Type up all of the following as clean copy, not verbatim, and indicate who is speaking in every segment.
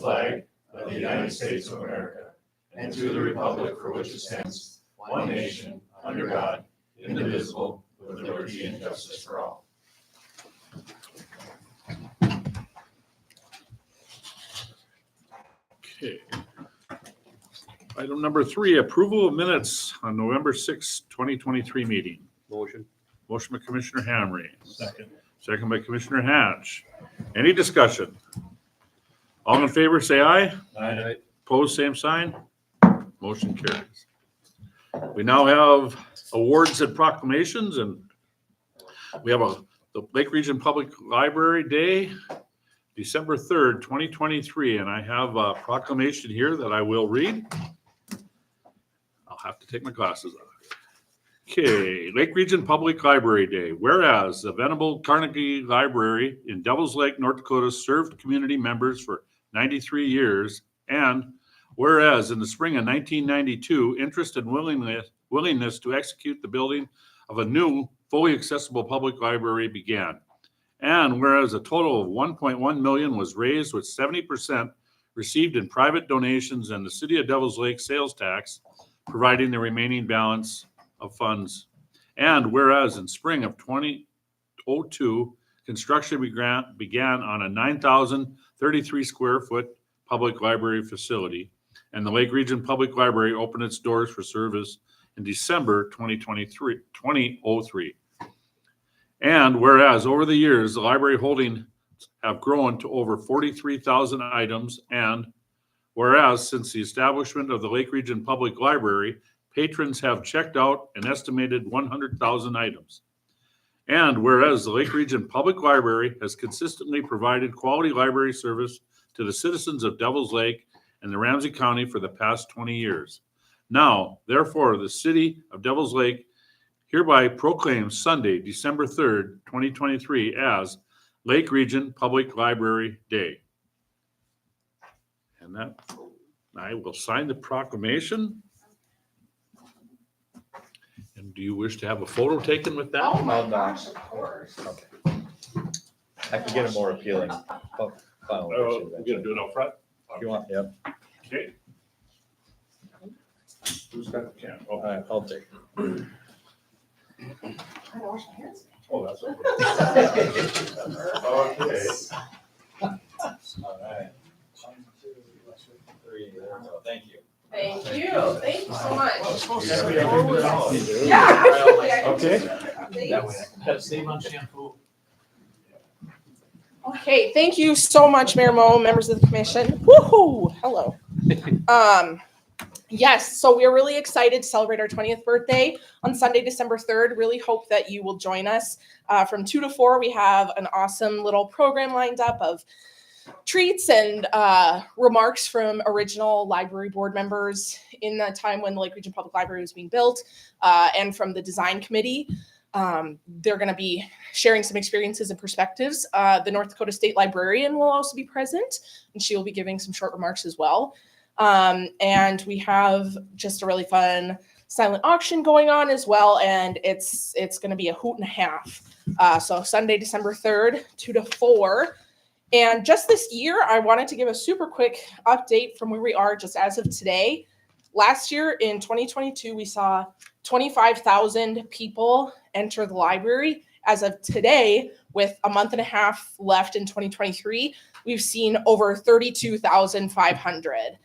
Speaker 1: flag of the United States of America, and to the republic for which it stands, one nation, under God, indivisible, with liberty and justice for all.
Speaker 2: Okay. Item number 3, approval of minutes on November 6, 2023 meeting.
Speaker 3: Motion.
Speaker 2: Motion by Commissioner Hamre. Second by Commissioner Hatch. Any discussion? All in favor, say aye.
Speaker 3: Aye.
Speaker 2: Opposed, same sign. Motion carries. We now have awards and proclamations, and we have the Lake Region Public Library Day, December 3rd, 2023, and I have a proclamation here that I will read. I'll have to take my glasses off. Okay, Lake Region Public Library Day. Whereas the Venable Carnegie Library in Devils Lake, North Dakota served community members for 93 years, and whereas in the spring of 1992, interest and willingness to execute the building of a new, fully accessible public library began. And whereas a total of $1.1 million was raised, with 70% received in private donations and the City of Devils Lake sales tax, providing the remaining balance of funds. And whereas in spring of 2002, construction began on a 9,033 square foot public library facility, and the Lake Region Public Library opened its doors for service in December 2003. And whereas over the years, the library holdings have grown to over 43,000 items, and whereas since the establishment of the Lake Region Public Library, patrons have checked out an estimated 100,000 items. And whereas the Lake Region Public Library has consistently provided quality library service to the citizens of Devils Lake and the Ramsey County for the past 20 years. Now, therefore, the City of Devils Lake hereby proclaims Sunday, December 3rd, 2023 as Lake Region Public Library Day. And that, I will sign the proclamation. And do you wish to have a photo taken with that?
Speaker 4: Oh my gosh, of course.
Speaker 3: Okay. I can get a more appealing final
Speaker 2: We're
Speaker 3: version.
Speaker 2: gonna do it up front?
Speaker 3: If you want, yep.
Speaker 2: Okay. Who's got the camera?
Speaker 3: All right, I'll take it.
Speaker 4: I gotta wash my hands.
Speaker 2: Oh, that's okay.
Speaker 1: Okay.
Speaker 3: All right. 1, 2, 3, there we go. Thank you.
Speaker 4: Thank you so much.
Speaker 1: Yeah.
Speaker 4: Yeah.
Speaker 1: Okay.
Speaker 5: Save on shampoo.
Speaker 4: Okay, thank you so much, Mayor Mo, members of the commission. Woohoo! Hello. Yes, so we're really excited to celebrate our 20th birthday on Sunday, December 3rd. Really hope that you will join us. From 2 to 4, we have an awesome little program lined up of treats and remarks from original library board members in the time when the Lake Region Public Library was being built, and from the design committee. They're going to be sharing some experiences and perspectives. The North Dakota State Librarian will also be present, and she will be giving some short remarks as well. And we have just a really fun silent auction going on as well, and it's going to be a hoot and a half. So Sunday, December 3rd, 2 to 4. And just this year, I wanted to give a super quick update from where we are just as of today. Last year in 2022, we saw 25,000 people enter the library. As of today, with a month and a half left in 2023, we've seen over 32,500.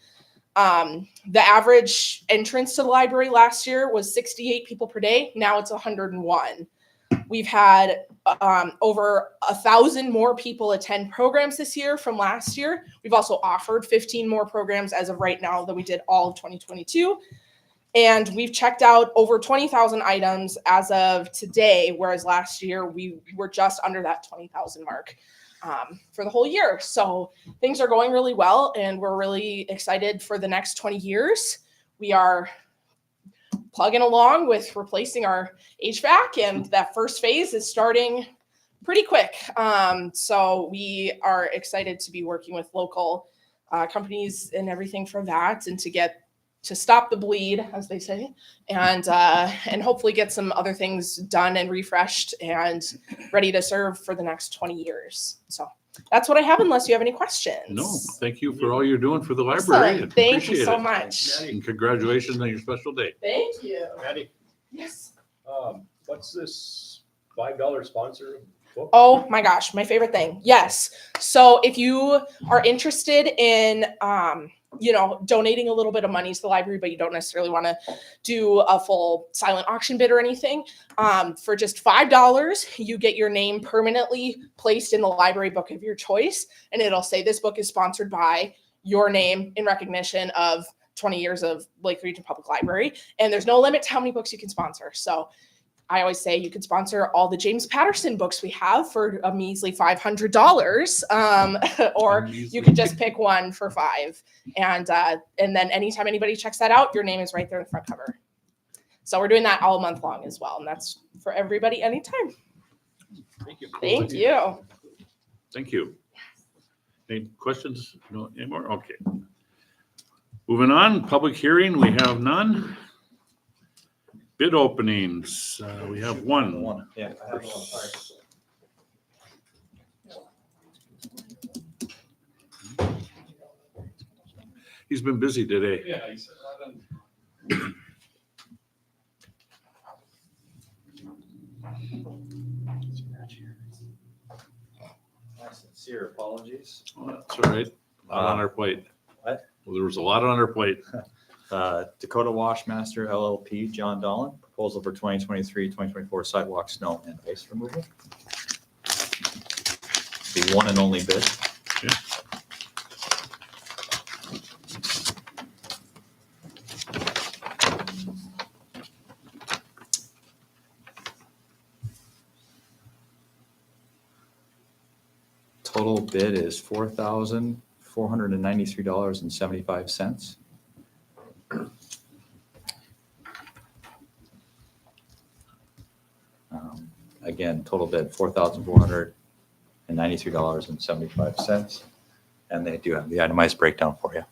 Speaker 4: The average entrance to the library last year was 68 people per day. Now it's 101. We've had over 1,000 more people attend programs this year from last year. We've also offered 15 more programs as of right now than we did all of 2022. And we've checked out over 20,000 items as of today, whereas last year we were just under that 20,000 mark for the whole year. So things are going really well, and we're really excited for the next 20 years. We are plugging along with replacing our HVAC, and that first phase is starting pretty quick. So we are excited to be working with local companies and everything for that, and to stop the bleed, as they say, and hopefully get some other things done and refreshed and ready to serve for the next 20 years. So that's what I have unless you have any questions.
Speaker 2: No, thank you for all you're doing for the library.
Speaker 4: Awesome. Thank you
Speaker 2: Appreciate
Speaker 4: so
Speaker 2: it.
Speaker 4: much.
Speaker 2: And congratulations on your special day.
Speaker 4: Thank you.
Speaker 1: Maddie,
Speaker 4: Yes.
Speaker 1: what's this $5 sponsor book?
Speaker 4: Oh my gosh, my favorite thing. Yes. So if you are interested in donating a little bit of money to the library, but you don't necessarily want to do a full silent auction bid or anything, for just $5, you get your name permanently placed in the library book of your choice. And it'll say this book is sponsored by your name in recognition of 20 years of Lake Region Public Library. And there's no limit to how many books you can sponsor. So I always say you could sponsor all the James Patterson books we have for a measly $500, or you could just pick one for $5. And then anytime anybody checks that out, your name is right there in the front cover. So we're doing that all month long as well, and that's for everybody anytime.
Speaker 1: Thank you.
Speaker 4: Thank you.
Speaker 2: Thank you. Any questions? No, anymore? Okay. Moving on, public hearing, we have none. Bid openings, we have one.
Speaker 3: Yeah, I have one, sorry.
Speaker 2: He's been busy today.
Speaker 1: Yeah, he said,
Speaker 3: My sincere apologies.
Speaker 2: Oh, that's all right. A lot on our plate.
Speaker 3: What?
Speaker 2: Well, there was a lot on our plate.
Speaker 3: Dakota Washmaster LLP, John Dolan, proposal for 2023-2024 sidewalk, snow, and ice removal. The one and only bid. Total bid is $4,493.75. Again, total bid $4,493.75. And they do have the itemized breakdown for you.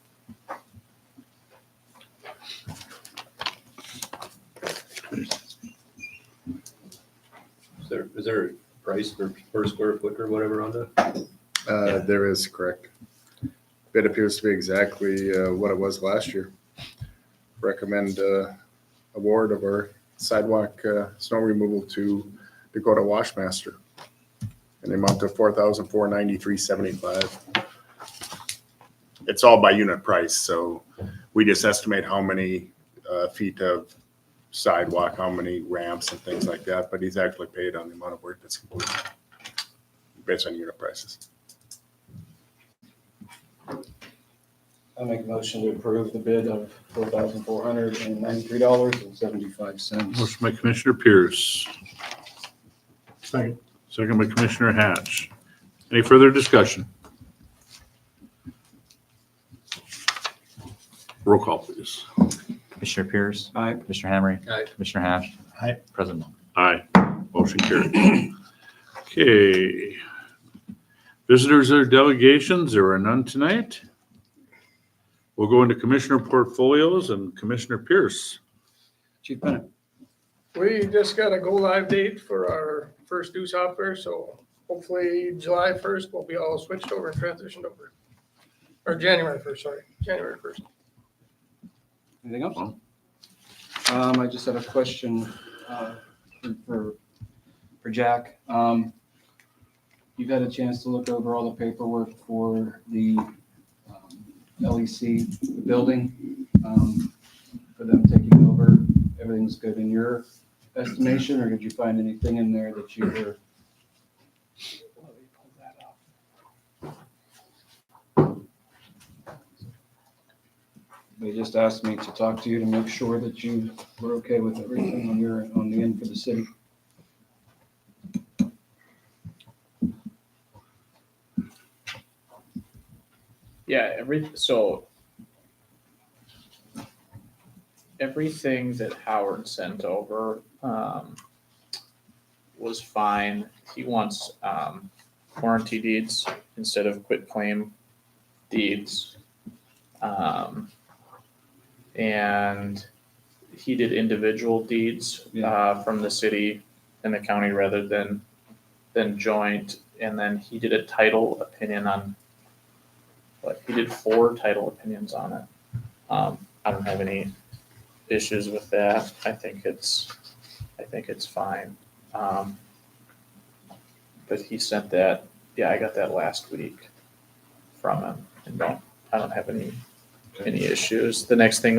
Speaker 1: Is there a price per square foot or whatever on that?
Speaker 6: There is, correct. Bid appears to be exactly what it was last year. Recommend award of our sidewalk snow removal to Dakota Washmaster in the amount of $4,493.75. It's all by unit price, so we just estimate how many feet of sidewalk, how many ramps and things like that, but he's actually paid on the amount of work that's completed based on unit prices.
Speaker 7: I make a motion to approve the bid of $4,493.75.
Speaker 2: Motion by Commissioner Pierce. Second by Commissioner Hatch. Any further discussion? Roll call, please.
Speaker 3: Commissioner Pierce.
Speaker 7: Aye.
Speaker 3: Commissioner Hamry.
Speaker 1: Aye.
Speaker 3: Commissioner Hash.
Speaker 7: Aye.
Speaker 3: President Moore.
Speaker 2: Aye. Motion carried. Okay. Visitors or delegations, there are none tonight. We'll go into commissioner portfolios and Commissioner Pierce.
Speaker 7: Chief Bennett.
Speaker 8: We just got a go live date for our first new software, so hopefully July 1st we'll be all switched over and transitioned over. Or January 1st, sorry, January 1st.
Speaker 7: Anything else?
Speaker 2: Well.
Speaker 7: I just had a question for Jack. You've had a chance to look over all the paperwork for the LEC building, for them taking over. Everything's good in your estimation, or did you find anything in there that you were? They just asked me to talk to you to make sure that you were okay with everything on the end for the city.
Speaker 5: Yeah, everything that Howard sent over was fine. He wants warranty deeds instead of quitclaim deeds. And he did individual deeds from the city and the county rather than then joint, and then he did a title opinion on, he did 4 title opinions on it. I don't have any issues with that. I think it's fine. But he sent that, yeah, I got that last week from him, and I don't have any issues. The next thing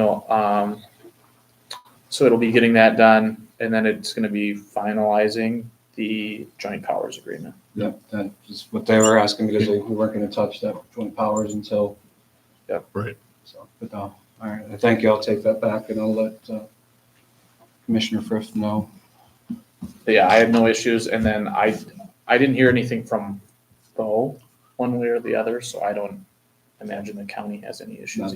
Speaker 5: so it'll be getting that done, and then it's gonna be finalizing the joint powers agreement.
Speaker 7: Yep, that's what they were asking because we weren't gonna touch that joint powers until.
Speaker 5: Yep.
Speaker 2: Right.
Speaker 7: So, but all right, I thank you. I'll take that back and I'll let Commissioner Frith know.
Speaker 5: But yeah, I have no issues, and then I didn't hear anything from Bo one way or the other, so I don't imagine the county has any
Speaker 7: No,
Speaker 5: issues.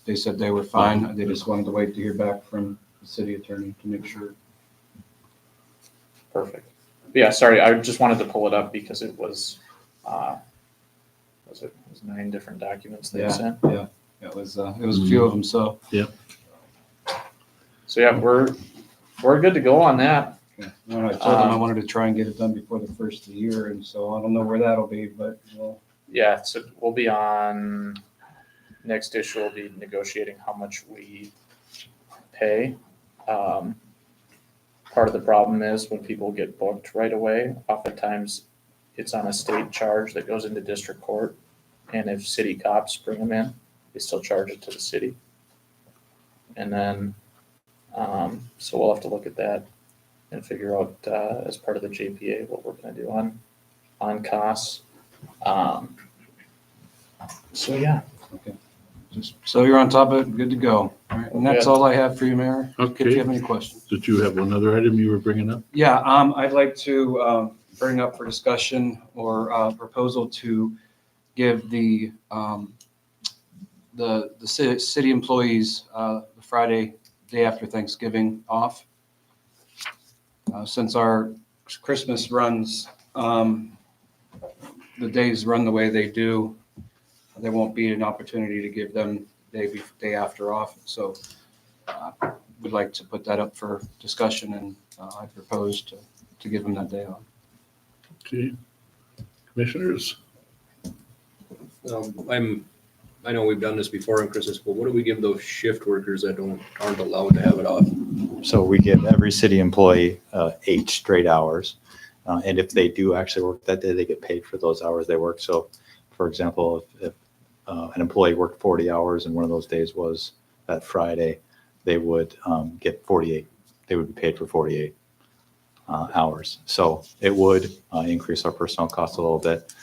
Speaker 7: they said they were fine. They just wanted to wait to hear back from the city attorney to make sure.
Speaker 5: Perfect. But yeah, sorry, I just wanted to pull it up because it was, it was 9 different documents they
Speaker 7: Yeah.
Speaker 5: sent.
Speaker 7: It was a few of them, so.
Speaker 5: So yeah, we're good to go on that.
Speaker 7: When I told them I wanted to try and get it done before the first of the year, and so I don't know where that'll be, but well,
Speaker 5: Yeah, so we'll be on, next issue will be negotiating how much we pay. Part of the problem is when people get booked right away, oftentimes it's on a state charge that goes into district court. And if city cops bring them in, they still charge it to the city. And then, so we'll have to look at that and figure out, as part of the JPA, what we're gonna do on costs. So yeah,
Speaker 7: just so you're on top of it, good to go. All right, and that's
Speaker 5: Okay.
Speaker 7: all I have for you, Mayor. If you
Speaker 2: Okay.
Speaker 7: have any questions.
Speaker 2: Did you have another item you were bringing up?
Speaker 7: Yeah, I'd like to bring up for discussion or proposal to give the city employees the Friday, day after Thanksgiving off. Since our Christmas runs, the days run the way they do, there won't be an opportunity to give them day after off. So we'd like to put that up for discussion, and I propose to give them that day off.
Speaker 2: Okay. Commissioners?
Speaker 9: I know we've done this before on Christmas, but what do we give those shift workers that aren't allowed to have it off?
Speaker 3: So we give every city employee 8 straight hours. And if they do actually work that day, they get paid for those hours they work. So for example, if an employee worked 40 hours and one of those days was that Friday, they would get 48. They would be paid for 48 hours. So it would increase our personnel costs a little bit.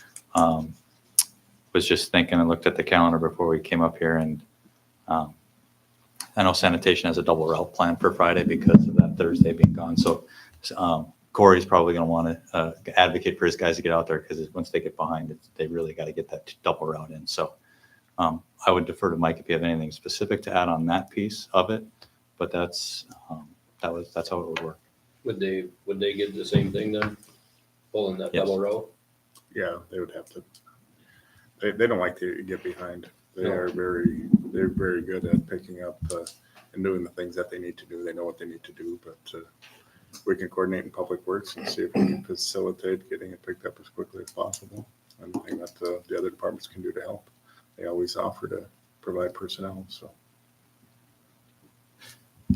Speaker 3: Was just thinking and looked at the calendar before we came up here, and I know sanitation has a double route plan for Friday because of that Thursday being gone. So Corey's probably going to want to advocate for his guys to get out there, because once they get behind, they really got to get that double route in. So I would defer to Mike if you have anything specific to add on that piece of it, but that's how it would work.
Speaker 9: Would they get the same thing then? Pulling that
Speaker 3: Yes.
Speaker 9: double row?
Speaker 6: Yeah, they would have to. They don't like to get behind. They're very good at picking up and doing the things that they need to do. They know what they need to do, but we can coordinate in Public Works and see if we can facilitate getting it picked up as quickly as possible. Anything that the other departments can do to help. They always offer to provide personnel, so.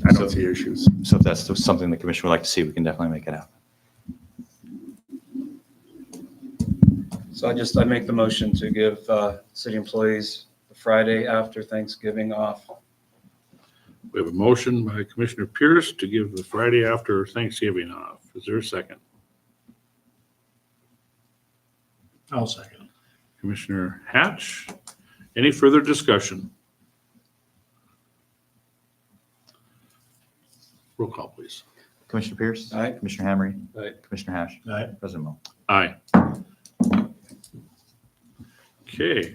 Speaker 6: I don't see issues.
Speaker 3: So if that's something the commission would like to see, we can definitely make it happen.
Speaker 7: So I make the motion to give city employees the Friday after Thanksgiving off.
Speaker 2: We have a motion by Commissioner Pierce to give the Friday after Thanksgiving off. Is there a second?
Speaker 1: I'll second.
Speaker 2: Commissioner Hatch, any further discussion? Roll call, please.
Speaker 3: Commissioner Pierce?
Speaker 7: Aye.
Speaker 3: Commissioner Hamry?
Speaker 9: Aye.
Speaker 3: Commissioner Hash?
Speaker 1: Aye.
Speaker 3: President Mo?
Speaker 2: Aye. Okay,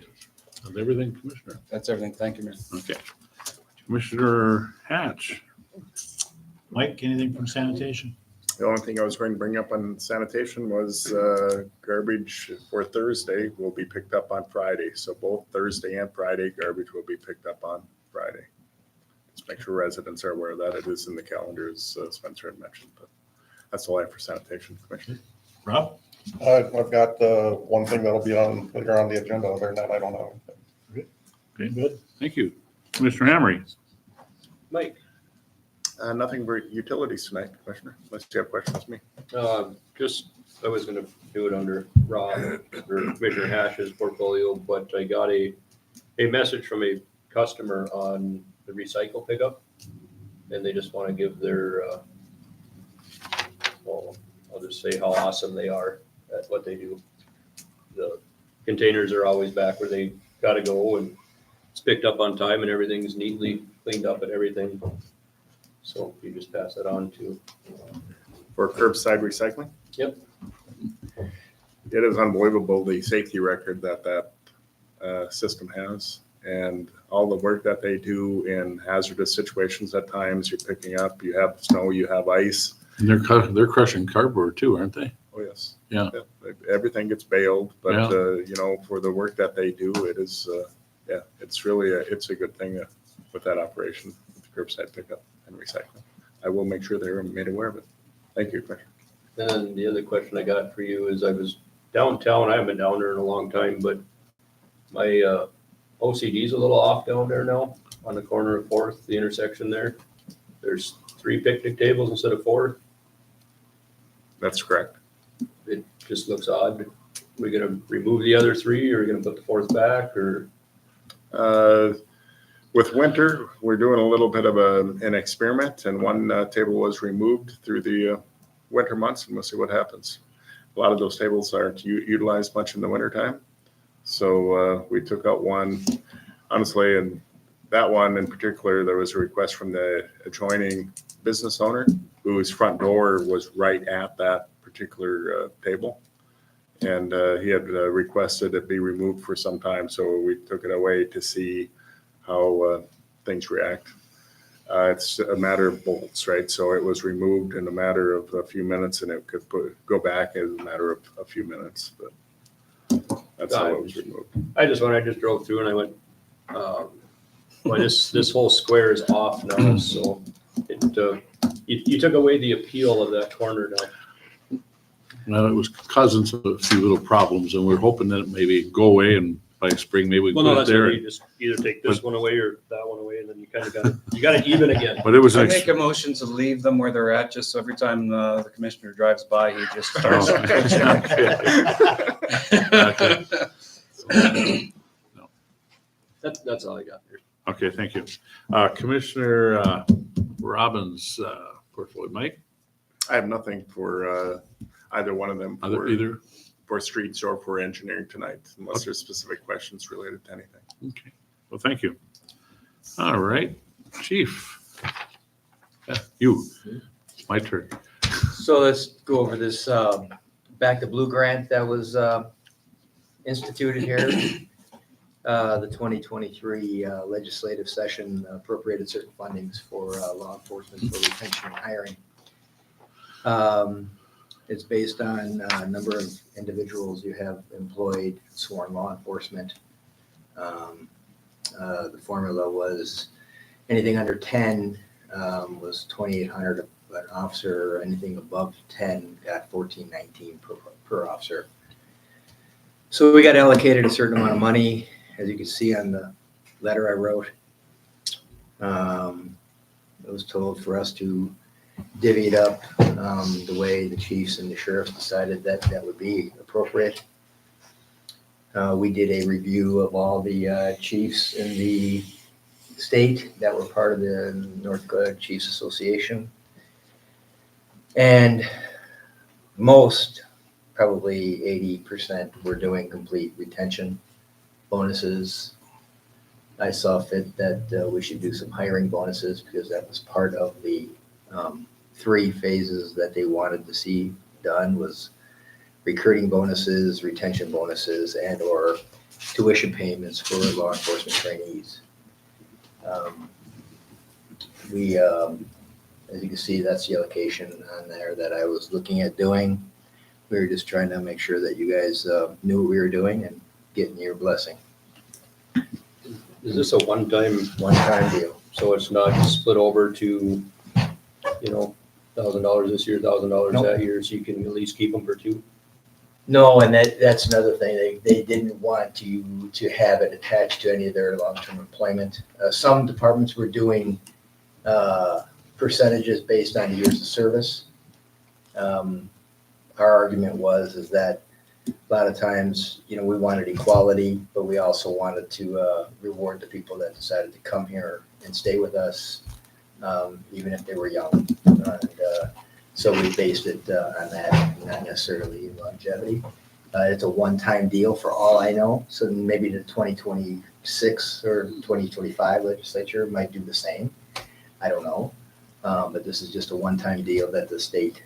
Speaker 2: that's everything, Commissioner.
Speaker 7: That's everything. Thank you, Mayor.
Speaker 2: Okay. Commissioner Hatch,
Speaker 1: Mike, anything from sanitation?
Speaker 6: The only thing I was going to bring up on sanitation was garbage for Thursday will be picked up on Friday. So both Thursday and Friday, garbage will be picked up on Friday. Just make sure residents are aware of that. It is in the calendar, as Spencer had mentioned, but that's all I have for sanitation, Commissioner.
Speaker 1: Rob?
Speaker 6: I've got one thing that'll be on, later on the agenda. Other than that, I don't know.
Speaker 2: Okay, good. Thank you. Commissioner Hamry.
Speaker 9: Mike,
Speaker 6: Nothing for utilities tonight, Commissioner, unless you have questions for me.
Speaker 9: I was gonna do it under Rob or Commissioner Hash's portfolio, but I got a message from a customer on the recycle pickup. And they just wanna give their, well, I'll just say how awesome they are at what they do. The containers are always back where they gotta go, and it's picked up on time and everything's neatly cleaned up and everything. So you just pass that on to.
Speaker 6: For curbside recycling?
Speaker 9: Yep.
Speaker 6: It is unbelievable, the safety record that system has, and all the work that they do in hazardous situations at times. You're picking up, you have snow, you have ice.
Speaker 2: And they're crushing cardboard too, aren't they?
Speaker 6: Oh, yes.
Speaker 2: Yeah.
Speaker 6: Everything gets baled, but,
Speaker 2: Yeah.
Speaker 6: you know, for the work that they do, it is, yeah, it's really, it's a good thing with that operation, with the curbside pickup and recycling. I will make sure they're made aware of it. Thank you, Commissioner.
Speaker 9: And the other question I got for you is I was downtown, I haven't been down there in a long time, but my OCD is a little off down there now on the corner of 4th, the intersection there. There's 3 picnic tables instead of 4.
Speaker 6: That's correct.
Speaker 9: It just looks odd. We gonna remove the other 3 or are we gonna put the 4th back or?
Speaker 6: With winter, we're doing a little bit of an experiment, and one table was removed through the winter months, and we'll see what happens. A lot of those tables aren't utilized much in the wintertime. So we took out one, honestly, and that one in particular, there was a request from the adjoining business owner whose front door was right at that particular table. And he had requested it be removed for some time, so we took it away to see how things react. It's a matter of bolts, right? So it was removed in a matter of a few minutes, and it could go back in a matter of a few minutes, but that's how it was removed.
Speaker 9: I just drove through and I went, well, this whole square is off now, so it, you took away the appeal of that corner now.
Speaker 2: Well, it was causing a few little problems, and we're hoping that it maybe go away, and by spring, maybe we
Speaker 9: Well, no,
Speaker 2: put it
Speaker 9: that's
Speaker 2: there.
Speaker 9: what you just either take this one away or that one away, and then you kind of got it even again.
Speaker 2: But it was
Speaker 7: I
Speaker 2: like,
Speaker 7: make a motion to leave them where they're at, just so every time the commissioner drives by, he just starts.
Speaker 9: That's all I got there.
Speaker 2: okay, thank you. Commissioner Robbins' portfolio. Mike,
Speaker 6: I have nothing for either one of them
Speaker 2: either?
Speaker 6: for streets or for engineering tonight, unless there's specific questions related to anything.
Speaker 2: Okay, well, thank you. All right, Chief. Yeah, you, my turn.
Speaker 10: So let's go over this Back to Blue grant that was instituted here. The 2023 legislative session appropriated certain fundings for law enforcement for retention and hiring. It's based on a number of individuals you have employed, sworn law enforcement. The formula was anything under 10 was $2,800 an officer. Anything above 10 got $1,419 per officer. So we got allocated a certain amount of money, as you can see on the letter I wrote. It was told for us to divvy it up the way the chiefs and the sheriffs decided that would be appropriate. We did a review of all the chiefs in the state that were part of the North Dakota Chiefs Association. And most, probably 80%, were doing complete retention bonuses. I saw fit that we should do some hiring bonuses because that was part of the 3 phases that they wanted to see done was recruiting bonuses, retention bonuses, and or tuition payments for law enforcement trainees. As you can see, that's the allocation on there that I was looking at doing. We were just trying to make sure that you guys knew what we were doing and getting your blessing.
Speaker 9: Is this a one-time,
Speaker 10: One-time deal.
Speaker 9: so it's not split over to, $1,000 this year, $1,000
Speaker 10: Nope.
Speaker 9: that year, so you can at least keep them for 2?
Speaker 10: No, and that's another thing. They didn't want to have it attached to any of their long-term employment. Some departments were doing percentages based on years of service. Our argument is that a lot of times, we wanted equality, but we also wanted to reward the people that decided to come here and stay with us, even if they were young. So we based it on that, not necessarily longevity. It's a one-time deal for all I know. So maybe the 2026 or 2025 legislature might do the same. I don't know. But this is just a one-time deal that the state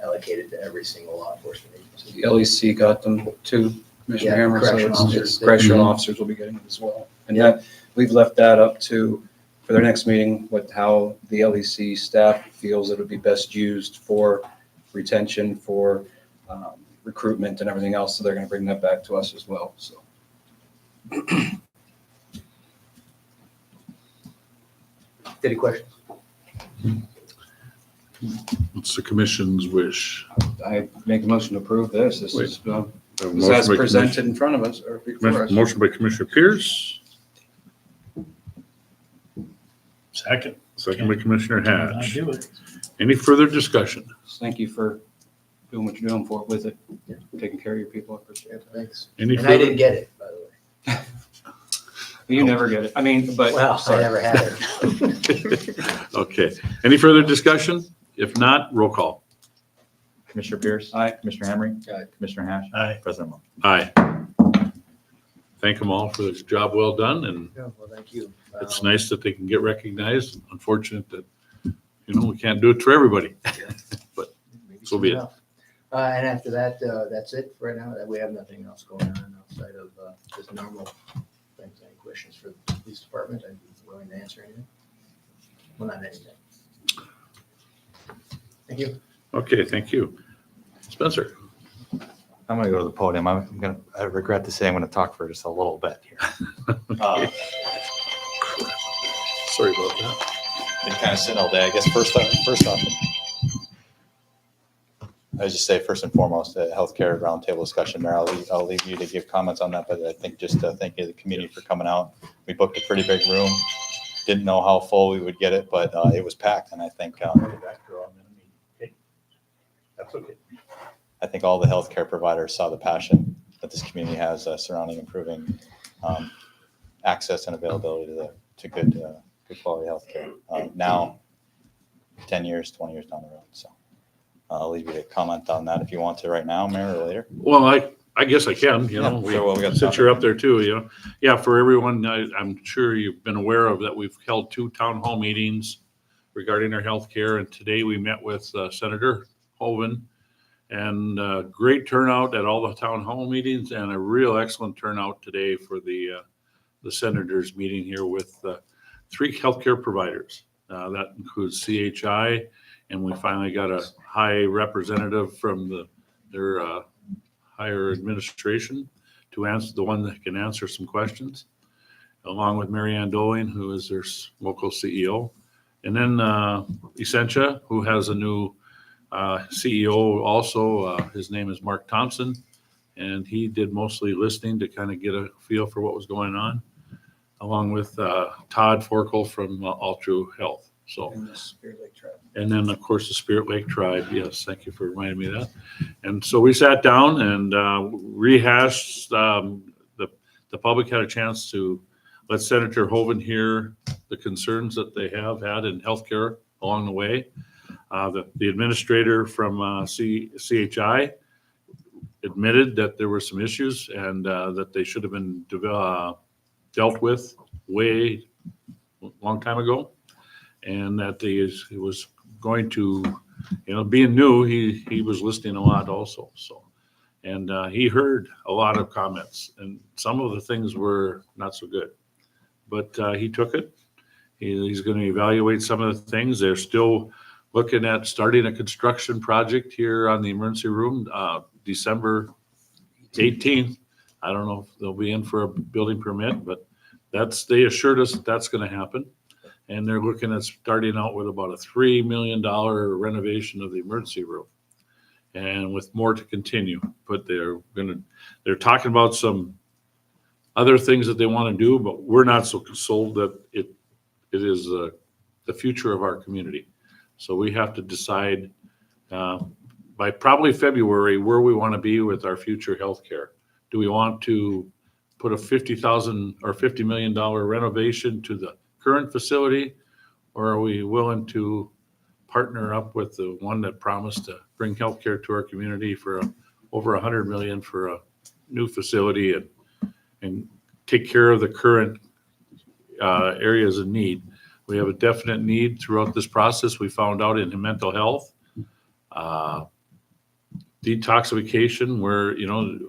Speaker 10: allocated to every single law enforcement agency.
Speaker 7: The LEC got them too, Commissioner
Speaker 10: Yeah,
Speaker 7: Hammer, so
Speaker 10: correctional
Speaker 7: it's
Speaker 10: officers
Speaker 7: just
Speaker 10: did.
Speaker 7: correctional officers will be getting it as well. And that, we've left that up to, for their next meeting, with how the LEC staff feels it would be best used for retention, for recruitment and everything else. So they're going to bring that back to us as well, so.
Speaker 10: Any questions?
Speaker 2: It's the commission's wish.
Speaker 7: I make a motion to approve this. This is,
Speaker 2: A
Speaker 7: this
Speaker 2: motion
Speaker 7: as
Speaker 2: by
Speaker 7: presented in front of us or before us.
Speaker 2: Motion by Commissioner Pierce.
Speaker 1: Second.
Speaker 2: Second by Commissioner Hatch.
Speaker 1: do it.
Speaker 2: Any further discussion?
Speaker 7: Thank you for doing what you're doing for with it, taking care of your people. I appreciate
Speaker 10: Yeah,
Speaker 7: it.
Speaker 10: thanks.
Speaker 2: Any
Speaker 10: And I didn't
Speaker 2: further?
Speaker 10: get it, by the way.
Speaker 7: You never get it. I mean, but.
Speaker 10: Well, I
Speaker 7: sorry.
Speaker 10: never had it.
Speaker 2: Okay. Any further discussion? If not, roll call.
Speaker 3: Commissioner Pierce.
Speaker 7: Aye.
Speaker 3: Commissioner Henry.
Speaker 10: Aye.
Speaker 3: Commissioner Hash.
Speaker 1: Aye.
Speaker 3: President Mo.
Speaker 2: Aye. Thank them all for this job well done, and
Speaker 10: Yeah, well, thank you.
Speaker 2: it's nice that they can get recognized. Unfortunate that, we can't do it for everybody. So be it.
Speaker 10: And after that, that's it for right now. We have nothing else going on outside of just normal things. Any questions for the police department? I'd be willing to answer anything. Well, not anything. Thank you.
Speaker 2: Okay, thank you. Spencer?
Speaker 3: I'm gonna go to the podium. I regret to say I'm gonna talk for just a little bit here.
Speaker 2: Sorry about that.
Speaker 3: Been kind of sitting all day. I guess first off, I just say first and foremost, the healthcare roundtable discussion there. I'll leave you to give comments on that, but I think just thank you to the community for coming out. We booked a pretty big room. Didn't know how full we would get it, but it was packed, and I think
Speaker 1: That's okay.
Speaker 3: I think all the healthcare providers saw the passion that this community has surrounding improving access and availability to good quality healthcare. Now, 10 years, 20 years down the road. So I'll leave you to comment on that if you want to right now, Mayor, or later.
Speaker 2: Well, I guess I can,
Speaker 3: Yeah, sure, well, we got the
Speaker 2: since you're up there too, Yeah, for everyone, I'm sure you've been aware of that we've held 2 town hall meetings regarding our healthcare, and today we met with Senator Hoeven, and great turnout at all the town hall meetings, and a real excellent turnout today for the senators meeting here with 3 healthcare providers. That includes CHI, and we finally got a high representative from their higher administration to answer, the one that can answer some questions, along with Mary Ann Doling, who is their local CEO. And then Essentia, who has a new CEO also. His name is Mark Thompson, and he did mostly listening to kind of get a feel for what was going on, along with Todd Forkel from Altru Health. So,
Speaker 7: In the Spirit Lake Tribe.
Speaker 2: and then of course the Spirit Lake Tribe. Yes, thank you for reminding me of that. And so we sat down and rehashed. The public had a chance to let Senator Hoeven hear the concerns that they have had in healthcare along the way. The administrator from CHI admitted that there were some issues and that they should have been dealt with way long time ago, and that he was going to, being new, he was listening a lot also. So, and he heard a lot of comments, and some of the things were not so good, but he took it. He's going to evaluate some of the things. They're still looking at starting a construction project here on the emergency room, December 18th. I don't know if they'll be in for a building permit, but they assured us that that's going to happen. And they're looking at starting out with about a $3 million renovation of the emergency room. and with more to continue. But they're talking about some other things that they want to do, but we're not so sold that it is the future of our community. So we have to decide by probably February where we want to be with our future healthcare. Do we want to put a $50,000 or $50 million renovation to the current facility, or are we willing to partner up with the one that promised to bring healthcare to our community for over $100 million for a new facility and take care of the current areas of need? We have a definite need throughout this process. We found out in mental health, detoxification, where,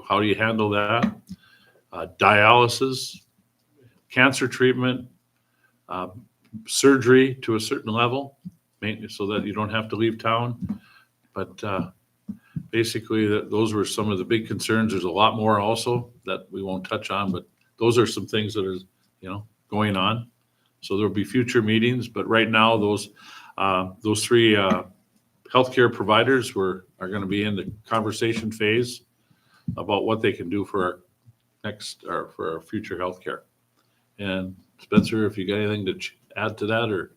Speaker 2: how do you handle that? Dialysis, cancer treatment, surgery to a certain level, so that you don't have to leave town. But basically, those were some of the big concerns. There's a lot more also that we won't touch on, but those are some things that are, going on. So there'll be future meetings, but right now, those three healthcare providers are going to be in the conversation phase about what they can do for for our future healthcare. And Spencer, if you got anything to add to that, or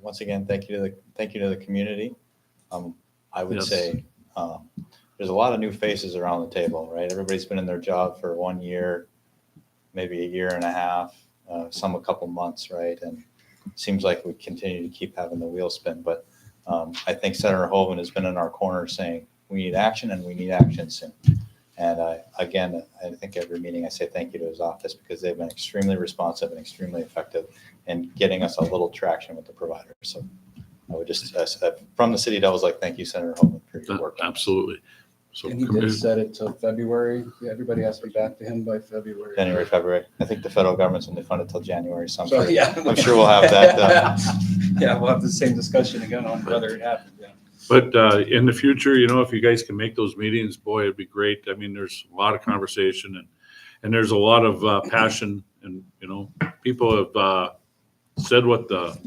Speaker 3: Once again, thank you to the community. I would
Speaker 2: Yes.
Speaker 3: say there's a lot of new faces around the table, right? Everybody's been in their job for 1 year, maybe a year and a half, some a couple months, right? And it seems like we continue to keep having the wheel spin. But I think Senator Hoeven has been in our corner saying we need action and we need action soon. And I think every meeting I say thank you to his office, because they've been extremely responsive and extremely effective in getting us a little traction with the provider. So I would just, from the City Devils, thank you, Senator Hoeven, for your work.
Speaker 2: absolutely. So
Speaker 7: And he did set it till February. Everybody has to be back to him by February.
Speaker 3: January, February. I think the federal government's only funded till January. So
Speaker 7: So, yeah.
Speaker 3: I'm sure we'll have that.
Speaker 7: Yeah, we'll have the same discussion again on whether it happened, yeah.
Speaker 2: But in the future, if you guys can make those meetings, boy, it'd be great. I mean, there's a lot of conversation and there's a lot of passion, and people have said what the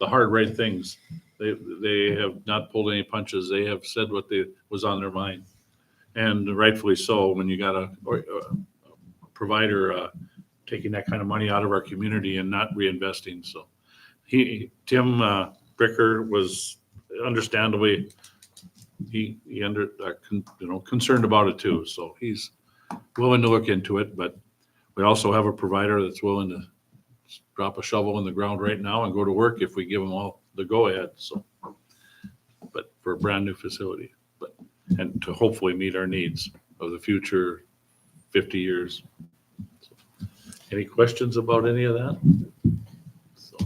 Speaker 2: hard right things. They have not pulled any punches. They have said what was on their mind, and rightfully so. When you got a provider taking that kind of money out of our community and not reinvesting, so Tim Bricker was understandably concerned about it too. So he's willing to look into it, but we also have a provider that's willing to drop a shovel in the ground right now and go to work if we give them all the go ahead. So, but for a brand new facility, and to hopefully meet our needs of the future 50 years. So, any questions about any of that? So,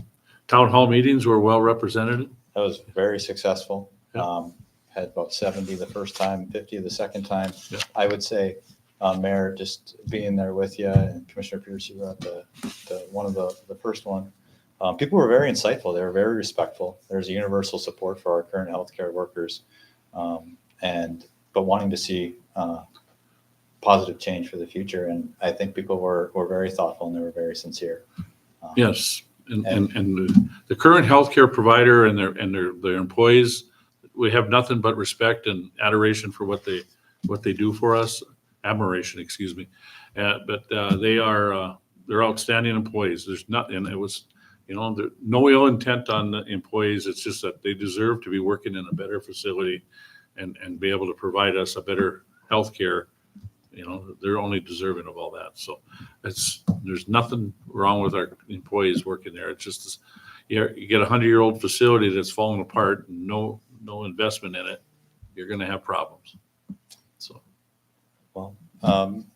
Speaker 2: town hall meetings were well represented.
Speaker 3: That was very successful.
Speaker 2: Yeah.
Speaker 3: Had about 70 the first time, 50 the second time.
Speaker 2: Yeah.
Speaker 3: I would say, Mayor, just being there with you, and Commissioner Pierce, you were at the one of the first one. People were very insightful. They were very respectful. There's a universal support for our current healthcare workers, but wanting to see positive change for the future. And I think people were very thoughtful and they were very sincere.
Speaker 2: Yes, and the current healthcare provider and their employees, we have nothing but respect and adoration for what they do for us. Admiration, excuse me. But they're outstanding employees. There's not, and it was, no ill intent on the employees. It's just that they deserve to be working in a better facility and be able to provide us a better healthcare. They're only deserving of all that. So there's nothing wrong with our employees working there. It's just, you get a 100-year-old facility that's falling apart and no investment in it, you're going to have problems. So.
Speaker 3: Well,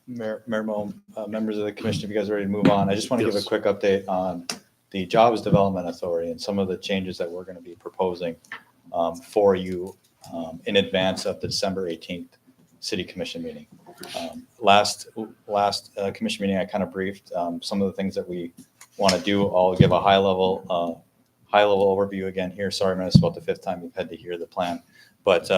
Speaker 3: Mayor Moe, members of the commission, if you guys are ready to move on, I just want to give a
Speaker 2: Yes.
Speaker 3: quick update on the Jobs Development Authority and some of the changes that we're going to be proposing for you in advance of the December 18th City Commission meeting. Last commission meeting, I kind of briefed some of the things that we want to do. I'll give a high level overview again here. Sorry, man, it's about the fifth time you've had to hear the plan, but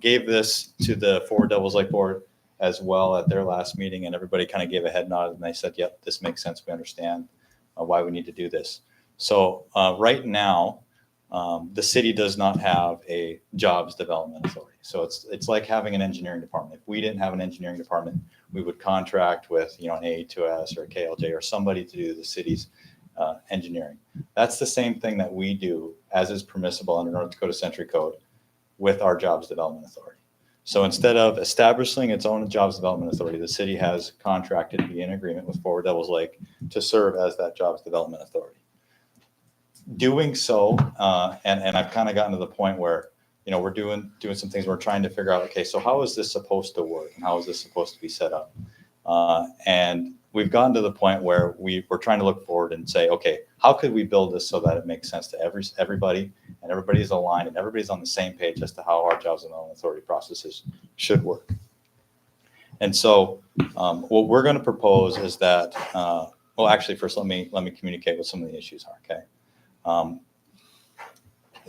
Speaker 3: gave this to the Forward Devils Lake Board as well at their last meeting, and everybody kind of gave a head nod and they said, yep, this makes sense. We understand why we need to do this. So right now, The city does not have a jobs development authority. So it's like having an engineering department. If we didn't have an engineering department, we would contract with, an A2S or a KLJ or somebody to do the city's engineering. That's the same thing that we do, as is permissible under North Dakota Century Code, with our jobs development authority. So instead of establishing its own jobs development authority, the city has contracted to be in agreement with Forward Devils Lake to serve as that jobs development authority. Doing so, and I've kind of gotten to the point where, we're doing some things. We're trying to figure out, okay, so how is this supposed to work, and how is this supposed to be set up? And we've gotten to the point where we're trying to look forward and say, okay, how could we build this so that it makes sense to everybody, and everybody's aligned, and everybody's on the same page as to how our jobs development authority processes should work. And so, what we're going to propose is that, actually, first let me communicate what some of the issues are. Okay.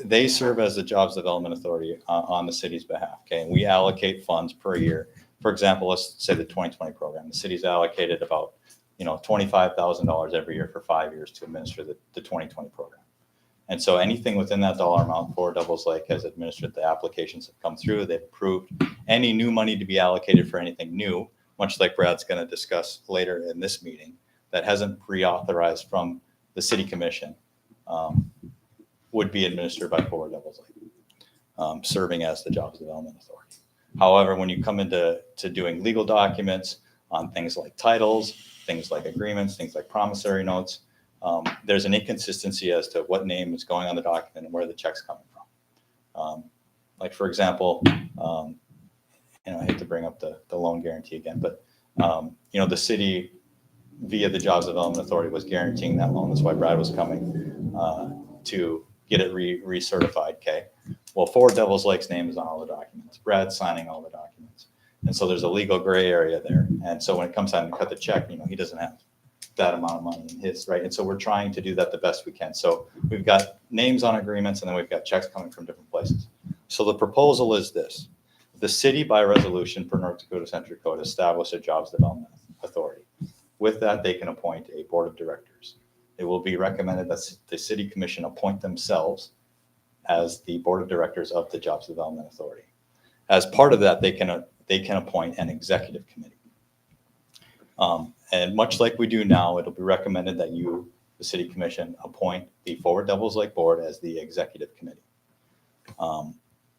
Speaker 3: They serve as the jobs development authority on the city's behalf. Okay, and we allocate funds per year. For example, let's say the 2020 program. The city's allocated about $25,000 every year for 5 years to administer the 2020 program. And so anything within that dollar amount, Forward Devils Lake has administered. The applications have come through. They've approved any new money to be allocated for anything new, much like Brad's going to discuss later in this meeting, that hasn't pre-authorized from the city commission. Would be administered by Forward Devils Lake, serving as the jobs development authority. However, when you come into doing legal documents on things like titles, things like agreements, things like promissory notes, there's an inconsistency as to what name is going on the document and where the check's coming from. Like, for example, I hate to bring up the loan guarantee again, but the city via the jobs development authority was guaranteeing that loan. That's why Brad was coming to get it recertified. Okay. Well, Forward Devils Lake's name is on all the documents. Brad's signing all the documents. And so there's a legal gray area there. And so when it comes time to cut the check, he doesn't have that amount of money in his, right? And so we're trying to do that the best we can. So we've got names on agreements, and then we've got checks coming from different places. So the proposal is this: the city, by resolution per North Dakota Century Code, establish a jobs development authority. With that, they can appoint a board of directors. It will be recommended that the city commission appoint themselves as the board of directors of the jobs development authority. As part of that, they can appoint an executive committee. And much like we do now, it'll be recommended that you, the city commission, appoint the Forward Devils Lake board as the executive committee.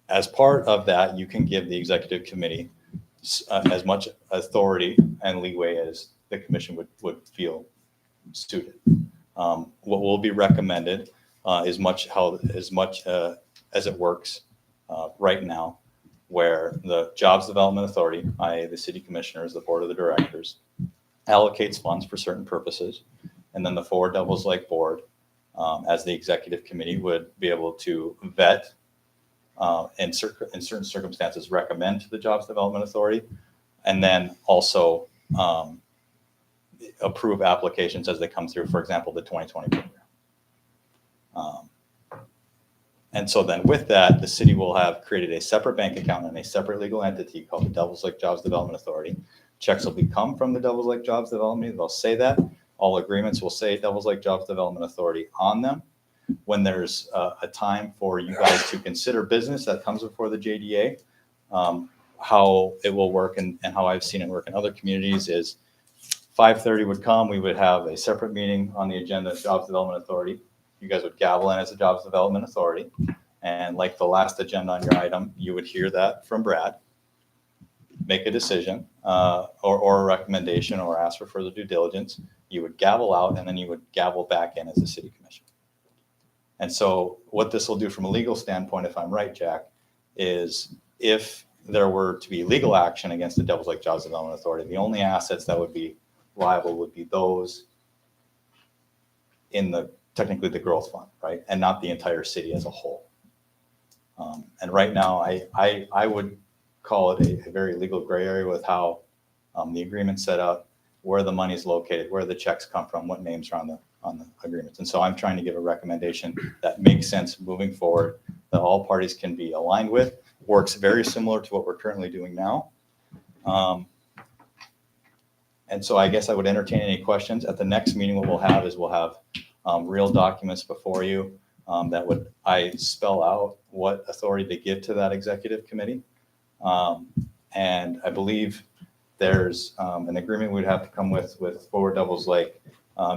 Speaker 3: As part of that, you can give the executive committee as much authority and leeway as the commission would feel suited. What will be recommended as much as it works right now, where the jobs development authority, i.e. the city commissioners, the board of the directors, allocates funds for certain purposes, and then the Forward Devils Lake board, as the executive committee, would be able to vet, in certain circumstances, recommend to the jobs development authority, and then also approve applications as they come through, for example, the 2020 program. And so then with that, the city will have created a separate bank account and a separate legal entity called the Devils Lake Jobs Development Authority. Checks will come from the Devils Lake Jobs Development. They'll say that. All agreements will say Devils Lake Jobs Development Authority on them. When there's a time for you guys to consider business that comes before the JDA, how it will work and how I've seen it work in other communities is 5:30 would come. We would have a separate meeting on the agenda, Jobs Development Authority. You guys would gavel in as a Jobs Development Authority. And like the last agenda on your item, you would hear that from Brad, make a decision or a recommendation or ask for further due diligence. You would gavel out, and then you would gavel back in as a city commission. And so what this will do from a legal standpoint, if I'm right, Jack, is if there were to be legal action against the Devils Lake Jobs Development Authority, the only assets that would be liable would be those in technically the growth fund, right? And not the entire city as a whole. And right now, I would call it a very legal gray area with how the agreement's set up, where the money's located, where the checks come from, what names are on the agreements. And so I'm trying to give a recommendation that makes sense moving forward, that all parties can be aligned with, works very similar to what we're currently doing now. And so I guess I would entertain any questions. At the next meeting, what we'll have is real documents before you. that would, I spell out what authority to give to that executive committee. And I believe there's an agreement we'd have to come with Forward Devils Lake,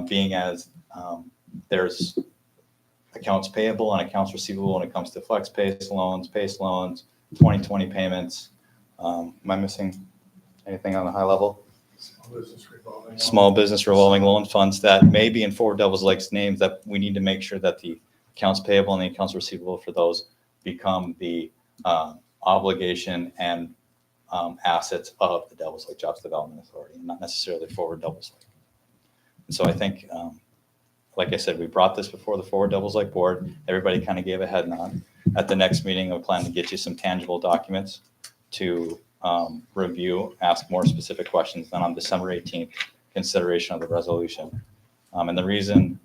Speaker 3: being as there's accounts payable and accounts receivable when it comes to flex PACE loans, 2020 payments. Am I missing anything on the high level? Small business revolving loan funds that may be in Forward Devils Lake's names, that we need to make sure that the accounts payable and the accounts receivable for those become the obligation and assets of the Devils Lake Jobs Development Authority, not necessarily Forward Devils Lake. And so I think, like I said, we brought this before the Forward Devils Lake board. Everybody kind of gave a head nod. At the next meeting, I plan to get you some tangible documents to review, ask more specific questions. Then on December 18th, consideration of the resolution. And the reason